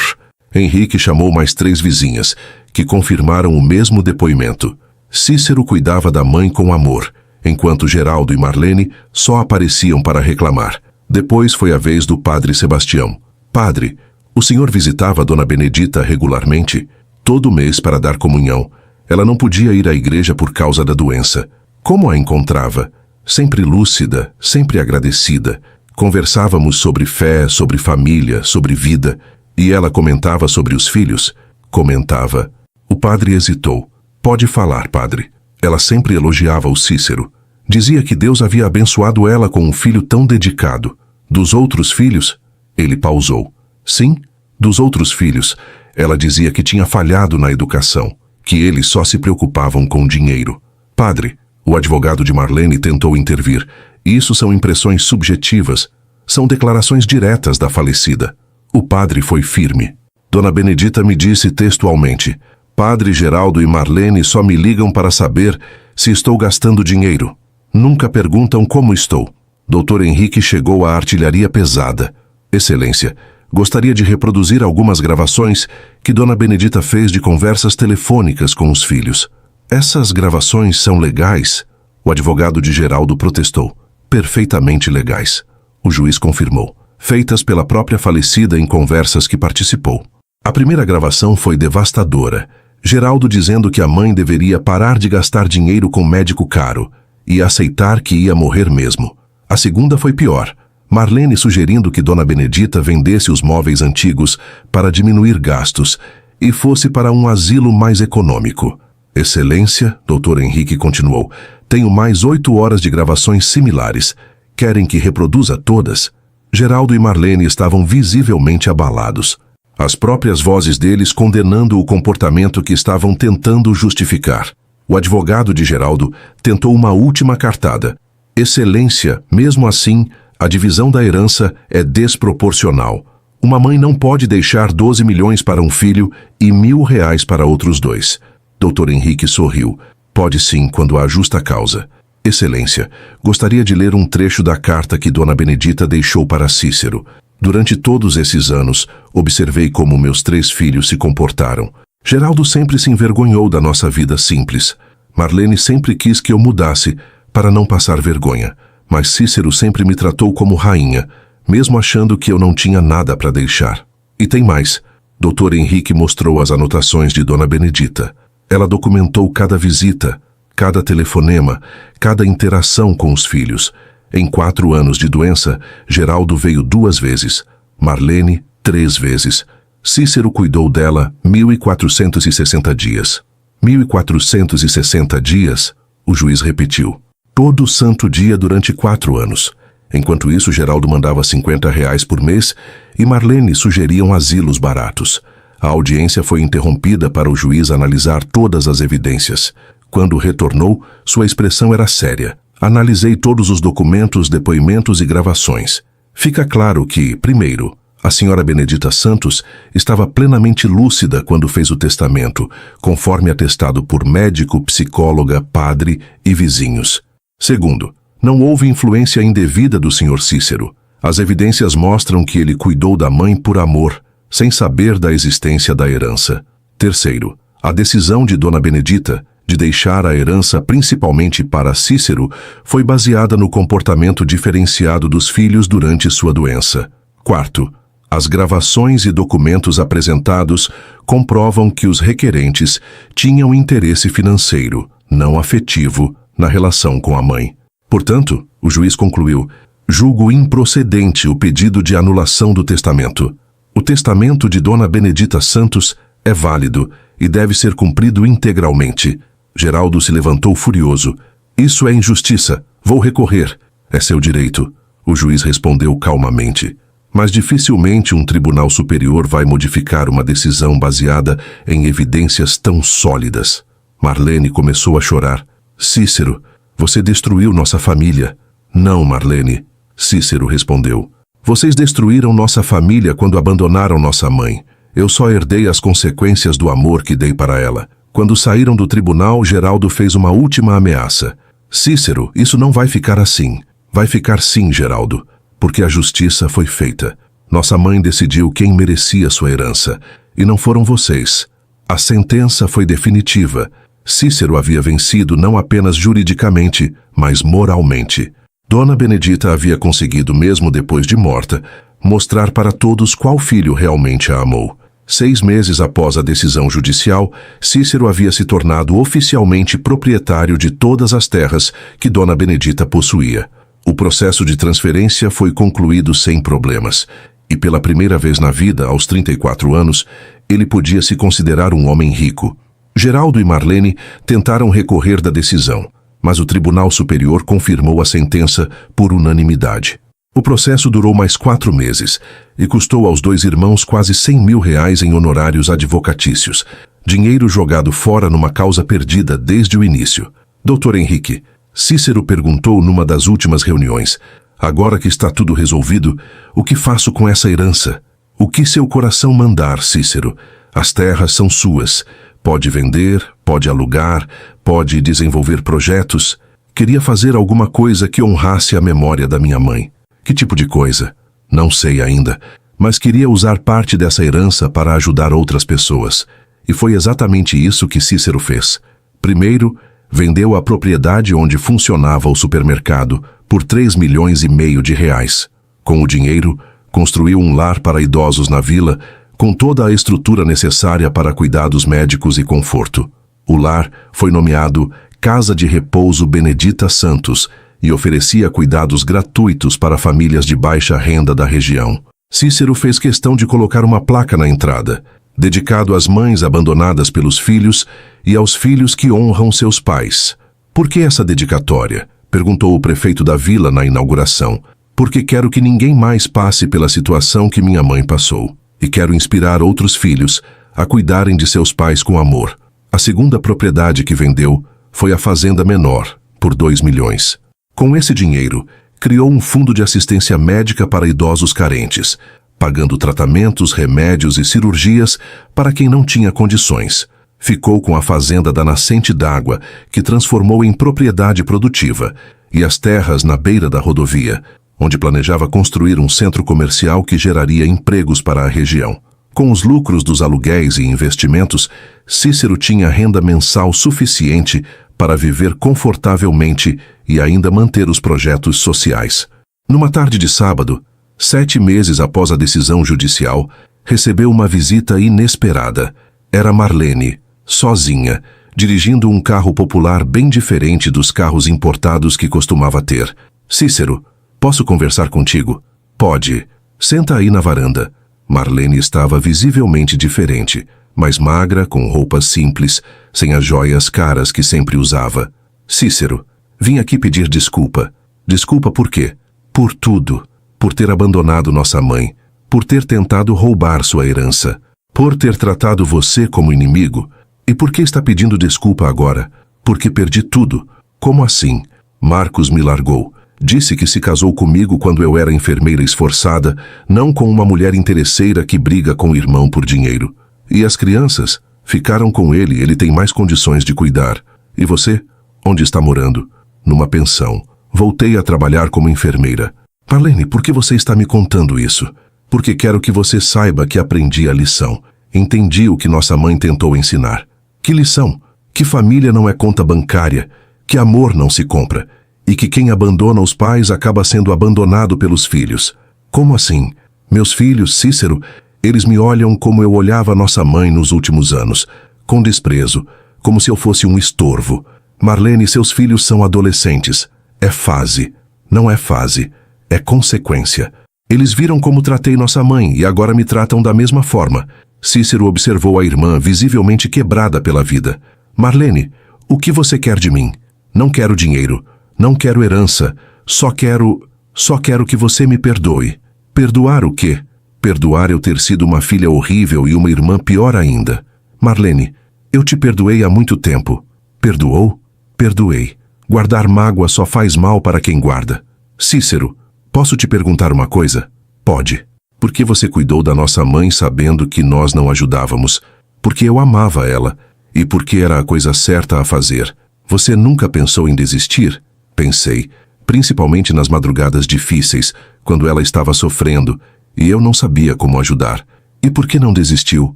Henrique chamou mais 3 vizinhas, que confirmaram o mesmo depoimento. Cícero cuidava da mãe com amor, enquanto Geraldo e Marlene só apareciam para reclamar. Depois foi a vez do padre Sebastião. Padre, o senhor visitava a Dona Benedita regularmente? Todo mês para dar comunhão. Ela não podia ir à igreja por causa da doença. Como a encontrava? Sempre lúcida, sempre agradecida. Conversávamos sobre fé, sobre família, sobre vida. E ela comentava sobre os filhos? Comentava. O padre hesitou. Pode falar, padre. Ela sempre elogiava o Cícero. Dizia que Deus havia abençoado ela com um filho tão dedicado. Dos outros filhos? Ele pausou. Sim, dos outros filhos. Ela dizia que tinha falhado na educação, que eles só se preocupavam com dinheiro. Padre, o advogado de Marlene tentou intervir. Isso são impressões subjetivas. São declarações diretas da falecida. O padre foi firme. Dona Benedita me disse textualmente: Padre Geraldo e Marlene só me ligam para saber se estou gastando dinheiro. Nunca perguntam como estou. Dr. Henrique chegou à artilharia pesada. Excelência, gostaria de reproduzir algumas gravações que Dona Benedita fez de conversas telefônicas com os filhos. Essas gravações são legais? O advogado de Geraldo protestou. Perfeitamente legais. O juiz confirmou. Feitas pela própria falecida em conversas que participou. A primeira gravação foi devastadora. Geraldo dizendo que a mãe deveria parar de gastar dinheiro com médico caro e aceitar que ia morrer mesmo. A segunda foi pior. Marlene sugerindo que Dona Benedita vendesse os móveis antigos para diminuir gastos e fosse para um asilo mais econômico. Excelência, Dr. Henrique continuou, tenho mais 8 horas de gravações similares. Querem que reproduza todas? Geraldo e Marlene estavam visivelmente abalados. As próprias vozes deles condenando o comportamento que estavam tentando justificar. O advogado de Geraldo tentou uma última cartada. Excelência, mesmo assim, a divisão da herança é desproporcional. Uma mãe não pode deixar 12 milhões para um filho e R$ 1.000 para outros dois. Dr. Henrique sorriu. Pode sim, quando há justa causa. Excelência, gostaria de ler um trecho da carta que Dona Benedita deixou para Cícero. Durante todos esses anos, observei como meus 3 filhos se comportaram. Geraldo sempre se envergonhou da nossa vida simples. Marlene sempre quis que eu mudasse, para não passar vergonha. Mas Cícero sempre me tratou como rainha, mesmo achando que eu não tinha nada para deixar. E tem mais. Dr. Henrique mostrou as anotações de Dona Benedita. Ela documentou cada visita, cada telefonema, cada interação com os filhos. Em 4 anos de doença, Geraldo veio 2 vezes, Marlene 3 vezes. Cícero cuidou dela 1.460 dias. 1.460 dias, o juiz repetiu. Todo santo dia durante 4 anos. Enquanto isso, Geraldo mandava R$ 50 por mês e Marlene sugeriam asilos baratos. A audiência foi interrompida para o juiz analisar todas as evidências. Quando retornou, sua expressão era séria. Analisei todos os documentos, depoimentos e gravações. Fica claro que, primeiro, a senhora Benedita Santos estava plenamente lúcida quando fez o testamento, conforme atestado por médico, psicóloga, padre e vizinhos. Segundo, não houve influência indevida do Sr. Cícero. As evidências mostram que ele cuidou da mãe por amor, sem saber da existência da herança. Terceiro, a decisão de Dona Benedita de deixar a herança principalmente para Cícero foi baseada no comportamento diferenciado dos filhos durante sua doença. Quarto, as gravações e documentos apresentados comprovam que os requerentes tinham interesse financeiro, não afetivo, na relação com a mãe. Portanto, o juiz concluiu, julgo improcedente o pedido de anulação do testamento. O testamento de Dona Benedita Santos é válido e deve ser cumprido integralmente. Geraldo se levantou furioso. Isso é injustiça. Vou recorrer. É seu direito. O juiz respondeu calmamente. Mas dificilmente um tribunal superior vai modificar uma decisão baseada em evidências tão sólidas. Marlene começou a chorar. Cícero, você destruiu nossa família. Não, Marlene. Cícero respondeu. Vocês destruíram nossa família quando abandonaram nossa mãe. Eu só herdei as consequências do amor que dei para ela. Quando saíram do tribunal, Geraldo fez uma última ameaça. Cícero, isso não vai ficar assim. Vai ficar sim, Geraldo, porque a justiça foi feita. Nossa mãe decidiu quem merecia sua herança, e não foram vocês. A sentença foi definitiva. Cícero havia vencido não apenas juridicamente, mas moralmente. Dona Benedita havia conseguido, mesmo depois de morta, mostrar para todos qual filho realmente a amou. 6 meses após a decisão judicial, Cícero havia se tornado oficialmente proprietário de todas as terras que Dona Benedita possuía. O processo de transferência foi concluído sem problemas, e pela primeira vez na vida, aos 34 anos, ele podia se considerar um homem rico. Geraldo e Marlene tentaram recorrer da decisão, mas o Tribunal Superior confirmou a sentença por unanimidade. O processo durou mais 4 meses e custou aos 2 irmãos quase R$ 100.000 em honorários advocatícios, dinheiro jogado fora numa causa perdida desde o início. Dr. Henrique, Cícero perguntou numa das últimas reuniões, agora que está tudo resolvido, o que faço com essa herança? O que seu coração mandar, Cícero? As terras são suas. Pode vender, pode alugar, pode desenvolver projetos. Queria fazer alguma coisa que honrasse a memória da minha mãe. Que tipo de coisa? Não sei ainda, mas queria usar parte dessa herança para ajudar outras pessoas. E foi exatamente isso que Cícero fez. Primeiro, vendeu a propriedade onde funcionava o supermercado por R$ 3,5 milhões. Com o dinheiro, construiu um lar para idosos na vila, com toda a estrutura necessária para cuidados médicos e conforto. O lar foi nomeado Casa de Repouso Benedita Santos e oferecia cuidados gratuitos para famílias de baixa renda da região. Cícero fez questão de colocar uma placa na entrada, dedicado às mães abandonadas pelos filhos e aos filhos que honram seus pais. Por que essa dedicatória? Perguntou o prefeito da vila na inauguração. Porque quero que ninguém mais passe pela situação que minha mãe passou. E quero inspirar outros filhos a cuidarem de seus pais com amor. A segunda propriedade que vendeu foi a fazenda menor, por R$ 2 milhões. Com esse dinheiro, criou um fundo de assistência médica para idosos carentes, pagando tratamentos, remédios e cirurgias para quem não tinha condições. Ficou com a fazenda da nascente d'água, que transformou em propriedade produtiva, e as terras na beira da rodovia, onde planejava construir um centro comercial que geraria empregos para a região. Com os lucros dos aluguéis e investimentos, Cícero tinha renda mensal suficiente para viver confortavelmente e ainda manter os projetos sociais. Numa tarde de sábado, 7 meses após a decisão judicial, recebeu uma visita inesperada. Era Marlene, sozinha, dirigindo um carro popular bem diferente dos carros importados que costumava ter. Cícero, posso conversar contigo? Pode. Senta aí na varanda. Marlene estava visivelmente diferente, mais magra, com roupas simples, sem as joias caras que sempre usava. Cícero, vim aqui pedir desculpa. Desculpa por quê? Por tudo. Por ter abandonado nossa mãe. Por ter tentado roubar sua herança. Por ter tratado você como inimigo. E por que está pedindo desculpa agora? Porque perdi tudo. Como assim? Marcos me largou. Disse que se casou comigo quando eu era enfermeira esforçada, não com uma mulher interesseira que briga com o irmão por dinheiro. E as crianças? Ficaram com ele tem mais condições de cuidar. E você? Onde está morando? Numa pensão. Voltei a trabalhar como enfermeira. Marlene, por que você está me contando isso? Porque quero que você saiba que aprendi a lição. Entendi o que nossa mãe tentou ensinar. Que lição? Que família não é conta bancária, que amor não se compra, e que quem abandona os pais acaba sendo abandonado pelos filhos. Como assim? Meus filhos, Cícero, eles me olham como eu olhava nossa mãe nos últimos anos, com desprezo, como se eu fosse um estorvo. Marlene, seus filhos são adolescentes. É fase. Não é fase. É consequência. Eles viram como tratei nossa mãe e agora me tratam da mesma forma. Cícero observou a irmã visivelmente quebrada pela vida. Marlene, o que você quer de mim? Não quero dinheiro. Não quero herança. Só quero que você me perdoe. Perdoar o quê? Perdoar eu ter sido uma filha horrível e uma irmã pior ainda. Marlene, eu te perdoei há muito tempo. Perdoou? Perdoei. Guardar mágoa só faz mal para quem guarda. Cícero, posso te perguntar uma coisa? Pode. Por que você cuidou da nossa mãe sabendo que nós não ajudávamos? Porque eu amava ela. E porque era a coisa certa a fazer. Você nunca pensou em desistir? Pensei, principalmente nas madrugadas difíceis, quando ela estava sofrendo, e eu não sabia como ajudar. E por que não desistiu?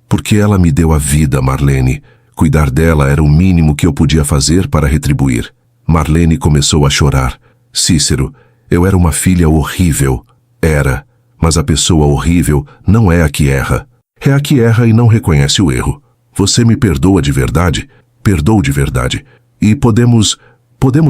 Porque ela me deu a vida, Marlene. Cuidar dela era o mínimo que eu podia fazer para retribuir. Marlene começou a chorar. Cícero, eu era uma filha horrível. Era. Mas a pessoa horrível não é a que erra. É a que erra e não reconhece o erro. Você me perdoa de verdade? Perdoo de verdade. E podemos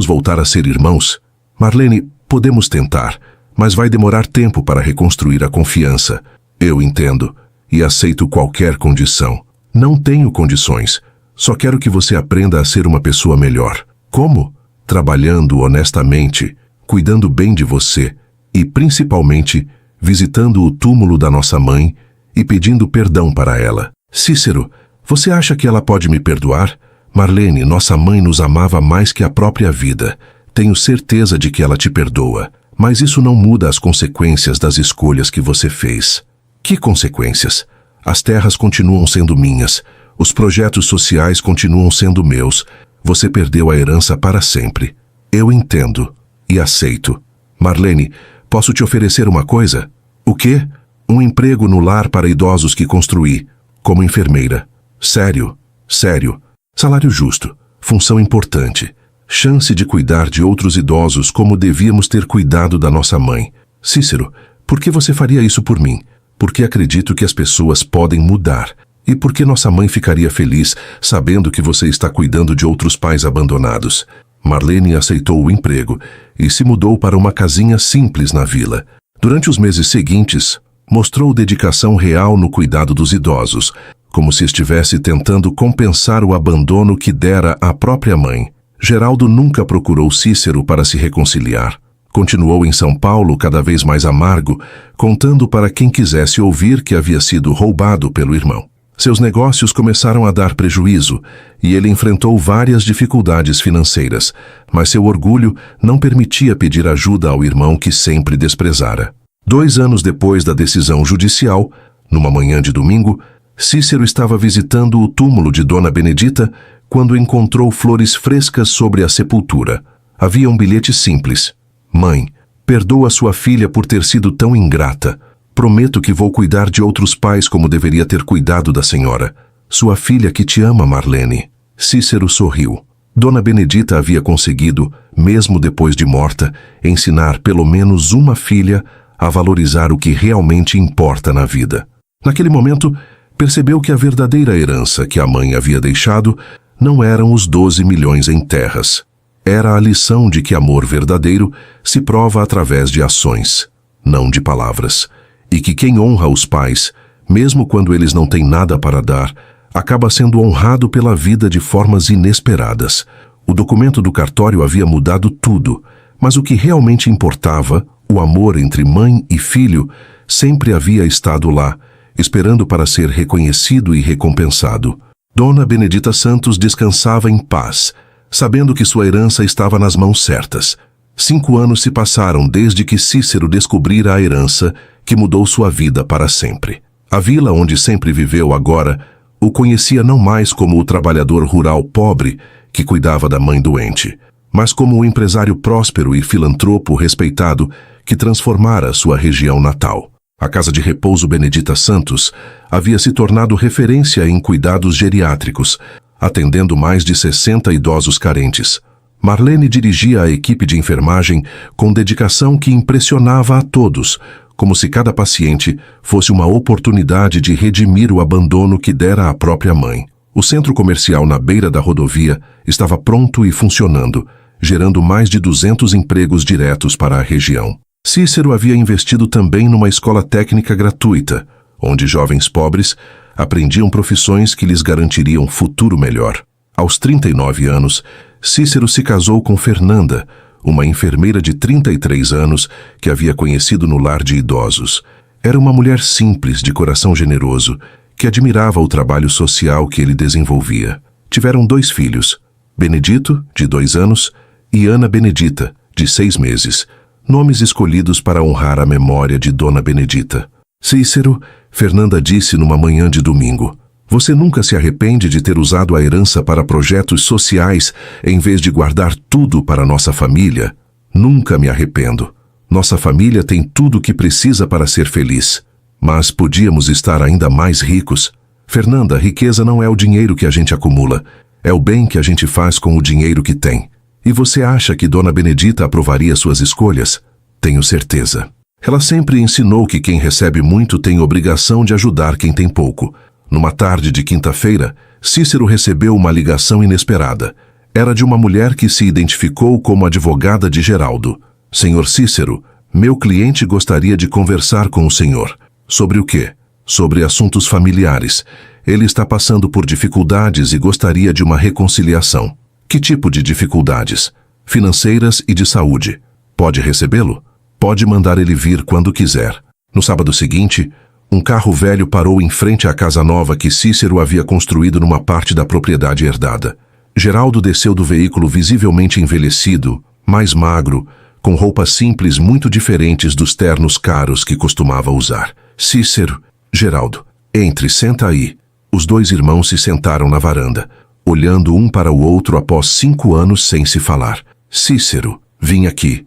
voltar a ser irmãos? Marlene, podemos tentar, mas vai demorar tempo para reconstruir a confiança. Eu entendo e aceito qualquer condição. Não tenho condições. Só quero que você aprenda a ser uma pessoa melhor. Como? Trabalhando honestamente, cuidando bem de você e, principalmente, visitando o túmulo da nossa mãe e pedindo perdão para ela. Cícero, você acha que ela pode me perdoar? Marlene, nossa mãe nos amava mais que a própria vida. Tenho certeza de que ela te perdoa. Mas isso não muda as consequências das escolhas que você fez. Que consequências? As terras continuam sendo minhas. Os projetos sociais continuam sendo meus. Você perdeu a herança para sempre. Eu entendo e aceito. Marlene, posso te oferecer uma coisa? O quê? Um emprego no lar para idosos que construí, como enfermeira. Sério, sério. Salário justo, função importante, chance de cuidar de outros idosos como devíamos ter cuidado da nossa mãe. Cícero, por que você faria isso por mim? Porque acredito que as pessoas podem mudar. E porque nossa mãe ficaria feliz sabendo que você está cuidando de outros pais abandonados. Marlene aceitou o emprego e se mudou para uma casinha simples na vila. Durante os meses seguintes, mostrou dedicação real no cuidado dos idosos, como se estivesse tentando compensar o abandono que dera à própria mãe. Geraldo nunca procurou Cícero para se reconciliar. Continuou em São Paulo cada vez mais amargo, contando para quem quisesse ouvir que havia sido roubado pelo irmão. Seus negócios começaram a dar prejuízo e ele enfrentou várias dificuldades financeiras, mas seu orgulho não permitia pedir ajuda ao irmão que sempre desprezara. 2 anos depois da decisão judicial, numa manhã de domingo, Cícero estava visitando o túmulo de Dona Benedita quando encontrou flores frescas sobre a sepultura. Havia um bilhete simples. Mãe, perdoa sua filha por ter sido tão ingrata. Prometo que vou cuidar de outros pais como deveria ter cuidado da senhora. Sua filha que te ama, Marlene. Cícero sorriu. Dona Benedita havia conseguido, mesmo depois de morta, ensinar pelo menos uma filha a valorizar o que realmente importa na vida. Naquele momento, percebeu que a verdadeira herança que a mãe havia deixado não eram os 12 milhões em terras. Era a lição de que amor verdadeiro se prova através de ações, não de palavras, e que quem honra os pais, mesmo quando eles não têm nada para dar, acaba sendo honrado pela vida de formas inesperadas. O documento do cartório havia mudado tudo, mas o que realmente importava, o amor entre mãe e filho, sempre havia estado lá, esperando para ser reconhecido e recompensado. Dona Benedita Santos descansava em paz, sabendo que sua herança estava nas mãos certas. 5 anos se passaram desde que Cícero descobrira a herança que mudou sua vida para sempre. A vila onde sempre viveu agora o conhecia não mais como o trabalhador rural pobre que cuidava da mãe doente, mas como o empresário próspero e filantropo respeitado que transformara sua região natal. A Casa de Repouso Benedita Santos havia se tornado referência em cuidados geriátricos, atendendo mais de 60 idosos carentes. Marlene dirigia a equipe de enfermagem com dedicação que impressionava a todos, como se cada paciente fosse uma oportunidade de redimir o abandono que dera à própria mãe. O centro comercial na beira da rodovia estava pronto e funcionando, gerando mais de 200 empregos diretos para a região. Cícero havia investido também numa escola técnica gratuita, onde jovens pobres aprendiam profissões que lhes garantiriam futuro melhor. Aos 39 anos, Cícero se casou com Fernanda, uma enfermeira de 33 anos que havia conhecido no lar de idosos. Era uma mulher simples, de coração generoso, que admirava o trabalho social que ele desenvolvia. Tiveram 2 filhos, Benedito, de 2 anos, e Ana Benedita, de 6 meses, nomes escolhidos para honrar a memória de Dona Benedita. Cícero, Fernanda disse numa manhã de domingo, você nunca se arrepende de ter usado a herança para projetos sociais em vez de guardar tudo para nossa família? Nunca me arrependo. Nossa família tem tudo o que precisa para ser feliz. Mas podíamos estar ainda mais ricos. Fernanda, riqueza não é o dinheiro que a gente acumula. É o bem que a gente faz com o dinheiro que tem. E você acha que Dona Benedita aprovaria suas escolhas? Tenho certeza. Ela sempre ensinou que quem recebe muito tem obrigação de ajudar quem tem pouco. Numa tarde de quinta-feira, Cícero recebeu uma ligação inesperada. Era de uma mulher que se identificou como advogada de Geraldo. Senhor Cícero, meu cliente gostaria de conversar com o senhor. Sobre o quê? Sobre assuntos familiares. Ele está passando por dificuldades e gostaria de uma reconciliação. Que tipo de dificuldades? Financeiras e de saúde. Pode recebê-lo? Pode mandar ele vir quando quiser. No sábado seguinte, um carro velho parou em frente à casa nova que Cícero havia construído numa parte da propriedade herdada. Geraldo desceu do veículo visivelmente envelhecido, mais magro, com roupas simples muito diferentes dos ternos caros que costumava usar. Cícero, Geraldo, entre, senta aí. Os 2 irmãos se sentaram na varanda, olhando um para o outro após 5 anos sem se falar. Cícero, vim aqui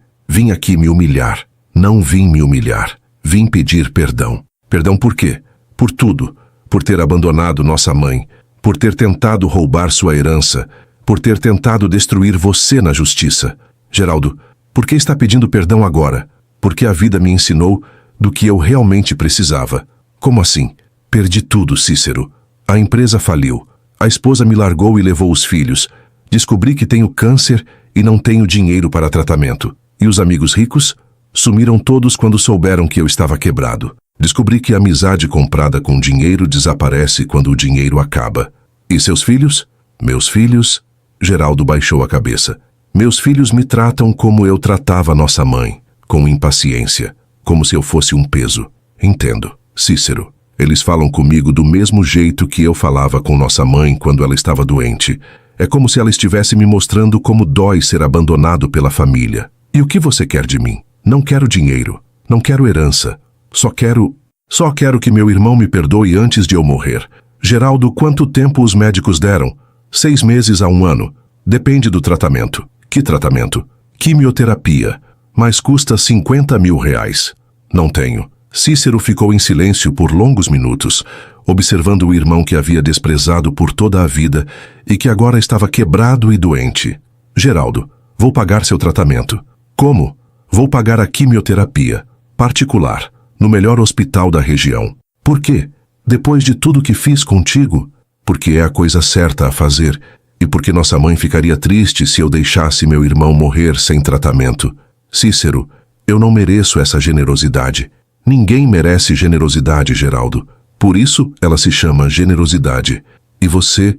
me humilhar. Não vim me humilhar, vim pedir perdão. Perdão por quê? Por tudo. Por ter abandonado nossa mãe, por ter tentado roubar sua herança, por ter tentado destruir você na justiça. Geraldo, por que está pedindo perdão agora? Porque a vida me ensinou do que eu realmente precisava. Como assim? Perdi tudo, Cícero. A empresa faliu. A esposa me largou e levou os filhos. Descobri que tenho câncer e não tenho dinheiro para tratamento. E os amigos ricos? Sumiram todos quando souberam que eu estava quebrado. Descobri que a amizade comprada com dinheiro desaparece quando o dinheiro acaba. E seus filhos? Meus filhos? Geraldo baixou a cabeça. Meus filhos me tratam como eu tratava nossa mãe, com impaciência, como se eu fosse um peso. Entendo, Cícero. Eles falam comigo do mesmo jeito que eu falava com nossa mãe quando ela estava doente. É como se ela estivesse me mostrando como dói ser abandonado pela família. E o que você quer de mim? Não quero dinheiro. Não quero herança. Só quero que meu irmão me perdoe antes de eu morrer. Geraldo, quanto tempo os médicos deram? 6 meses a 1 ano. Depende do tratamento. Que tratamento? Quimioterapia. Mas custa 50 mil reais. Não tenho. Cícero ficou em silêncio por longos minutos, observando o irmão que havia desprezado por toda a vida e que agora estava quebrado e doente. Geraldo, vou pagar seu tratamento. Como? Vou pagar a quimioterapia. Particular. No melhor hospital da região. Por quê? Depois de tudo que fiz contigo? Porque é a coisa certa a fazer e porque nossa mãe ficaria triste se eu deixasse meu irmão morrer sem tratamento. Cícero, eu não mereço essa generosidade. Ninguém merece generosidade, Geraldo. Por isso ela se chama generosidade. E você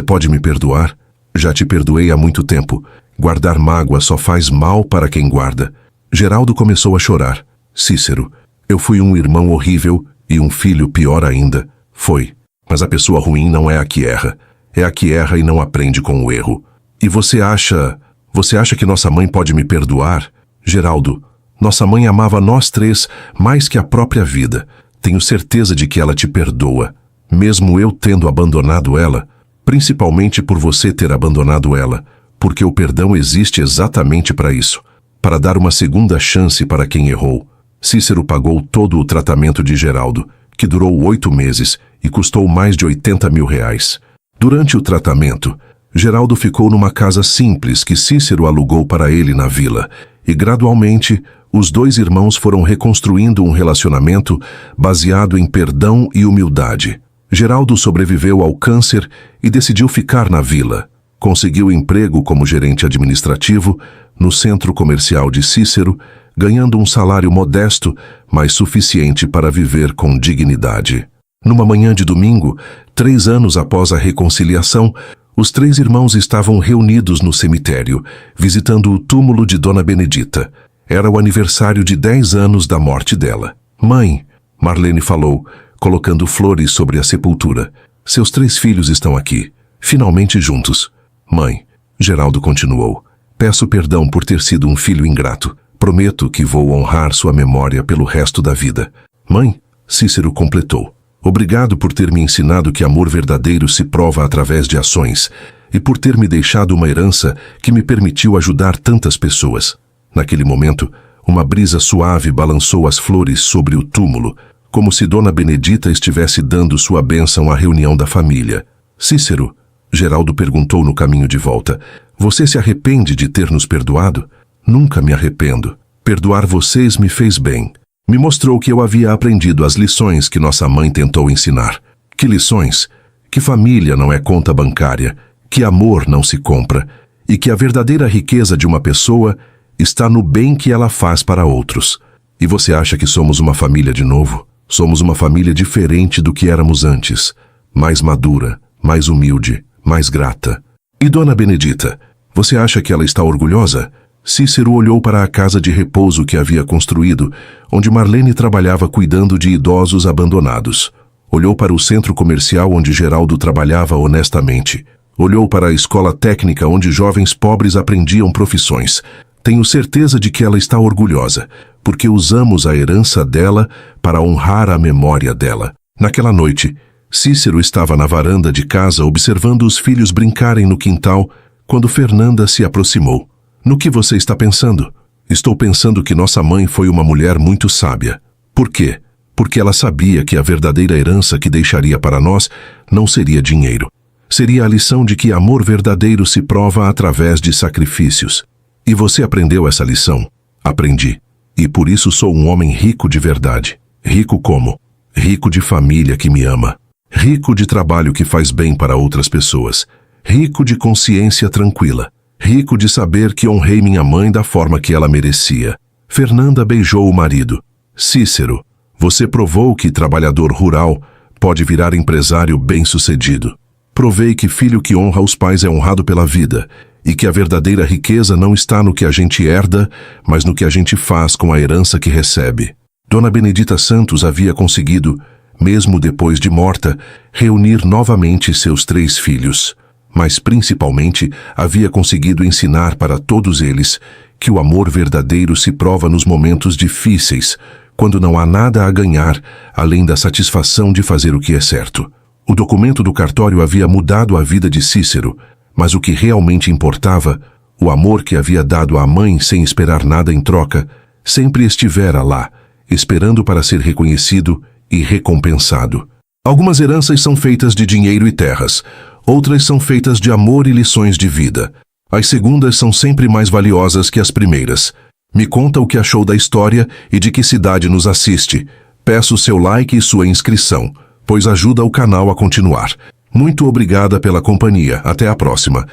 pode me perdoar? Já te perdoei há muito tempo. Guardar mágoa só faz mal para quem guarda. Geraldo começou a chorar. Cícero, eu fui um irmão horrível e um filho pior ainda. Foi. Mas a pessoa ruim não é a que erra. É a que erra e não aprende com o erro. E você acha que nossa mãe pode me perdoar? Geraldo, nossa mãe amava nós 3 mais que a própria vida. Tenho certeza de que ela te perdoa, mesmo eu tendo abandonado ela, principalmente por você ter abandonado ela, porque o perdão existe exatamente para isso, para dar uma segunda chance para quem errou. Cícero pagou todo o tratamento de Geraldo, que durou 8 meses e custou mais de 80 mil reais. Durante o tratamento, Geraldo ficou numa casa simples que Cícero alugou para ele na vila, e gradualmente os 2 irmãos foram reconstruindo um relacionamento baseado em perdão e humildade. Geraldo sobreviveu ao câncer e decidiu ficar na vila. Conseguiu emprego como gerente administrativo no centro comercial de Cícero, ganhando um salário modesto, mas suficiente para viver com dignidade. Numa manhã de domingo, 3 anos após a reconciliação, os 3 irmãos estavam reunidos no cemitério, visitando o túmulo de Dona Benedita. Era o aniversário de 10 anos da morte dela. Mãe, Marlene falou, colocando flores sobre a sepultura. Seus 3 filhos estão aqui, finalmente juntos. Mãe, Geraldo continuou, peço perdão por ter sido um filho ingrato. Prometo que vou honrar sua memória pelo resto da vida. Mãe, Cícero completou. Obrigado por ter me ensinado que amor verdadeiro se prova através de ações e por ter me deixado uma herança que me permitiu ajudar tantas pessoas. Naquele momento, uma brisa suave balançou as flores sobre o túmulo, como se Dona Benedita estivesse dando sua bênção à reunião da família. Cícero, Geraldo perguntou no caminho de volta, você se arrepende de ter nos perdoado? Nunca me arrependo. Perdoar vocês me fez bem. Me mostrou que eu havia aprendido as lições que nossa mãe tentou ensinar. Que lições? Que família não é conta bancária, que amor não se compra e que a verdadeira riqueza de uma pessoa está no bem que ela faz para outros. E você acha que somos uma família de novo? Somos uma família diferente do que éramos antes. Mais madura, mais humilde, mais grata. E Dona Benedita, você acha que ela está orgulhosa? Cícero olhou para a casa de repouso que havia construído, onde Marlene trabalhava cuidando de idosos abandonados. Olhou para o centro comercial onde Geraldo trabalhava honestamente. Olhou para a escola técnica onde jovens pobres aprendiam profissões. Tenho certeza de que ela está orgulhosa, porque usamos a herança dela para honrar a memória dela. Naquela noite, Cícero estava na varanda de casa observando os filhos brincarem no quintal, quando Fernanda se aproximou. No que você está pensando? Estou pensando que nossa mãe foi uma mulher muito sábia. Por quê? Porque ela sabia que a verdadeira herança que deixaria para nós não seria dinheiro. Seria a lição de que amor verdadeiro se prova através de sacrifícios. E você aprendeu essa lição? Aprendi. E por isso sou um homem rico de verdade. Rico como? Rico de família que me ama. Rico de trabalho que faz bem para outras pessoas. Rico de consciência tranquila. Rico de saber que honrei minha mãe da forma que ela merecia. Fernanda beijou o marido. Cícero, você provou que trabalhador rural pode virar empresário bem-sucedido. Provei que filho que honra os pais é honrado pela vida e que a verdadeira riqueza não está no que a gente herda, mas no que a gente faz com a herança que recebe. Dona Benedita Santos havia conseguido, mesmo depois de morta, reunir novamente seus 3 filhos. Mas principalmente havia conseguido ensinar para todos eles que o amor verdadeiro se prova nos momentos difíceis, quando não há nada a ganhar, além da satisfação de fazer o que é certo. O documento do cartório havia mudado a vida de Cícero, mas o que realmente importava, o amor que havia dado à mãe sem esperar nada em troca, sempre estivera lá, esperando para ser reconhecido e recompensado. Algumas heranças são feitas de dinheiro e terras, outras são feitas de amor e lições de vida. As segundas são sempre mais valiosas que as primeiras. Me conta o que achou da história e de que cidade nos assiste. Peço seu like e sua inscrição, pois ajuda o canal a continuar. Muito obrigada pela companhia. Até a próxima.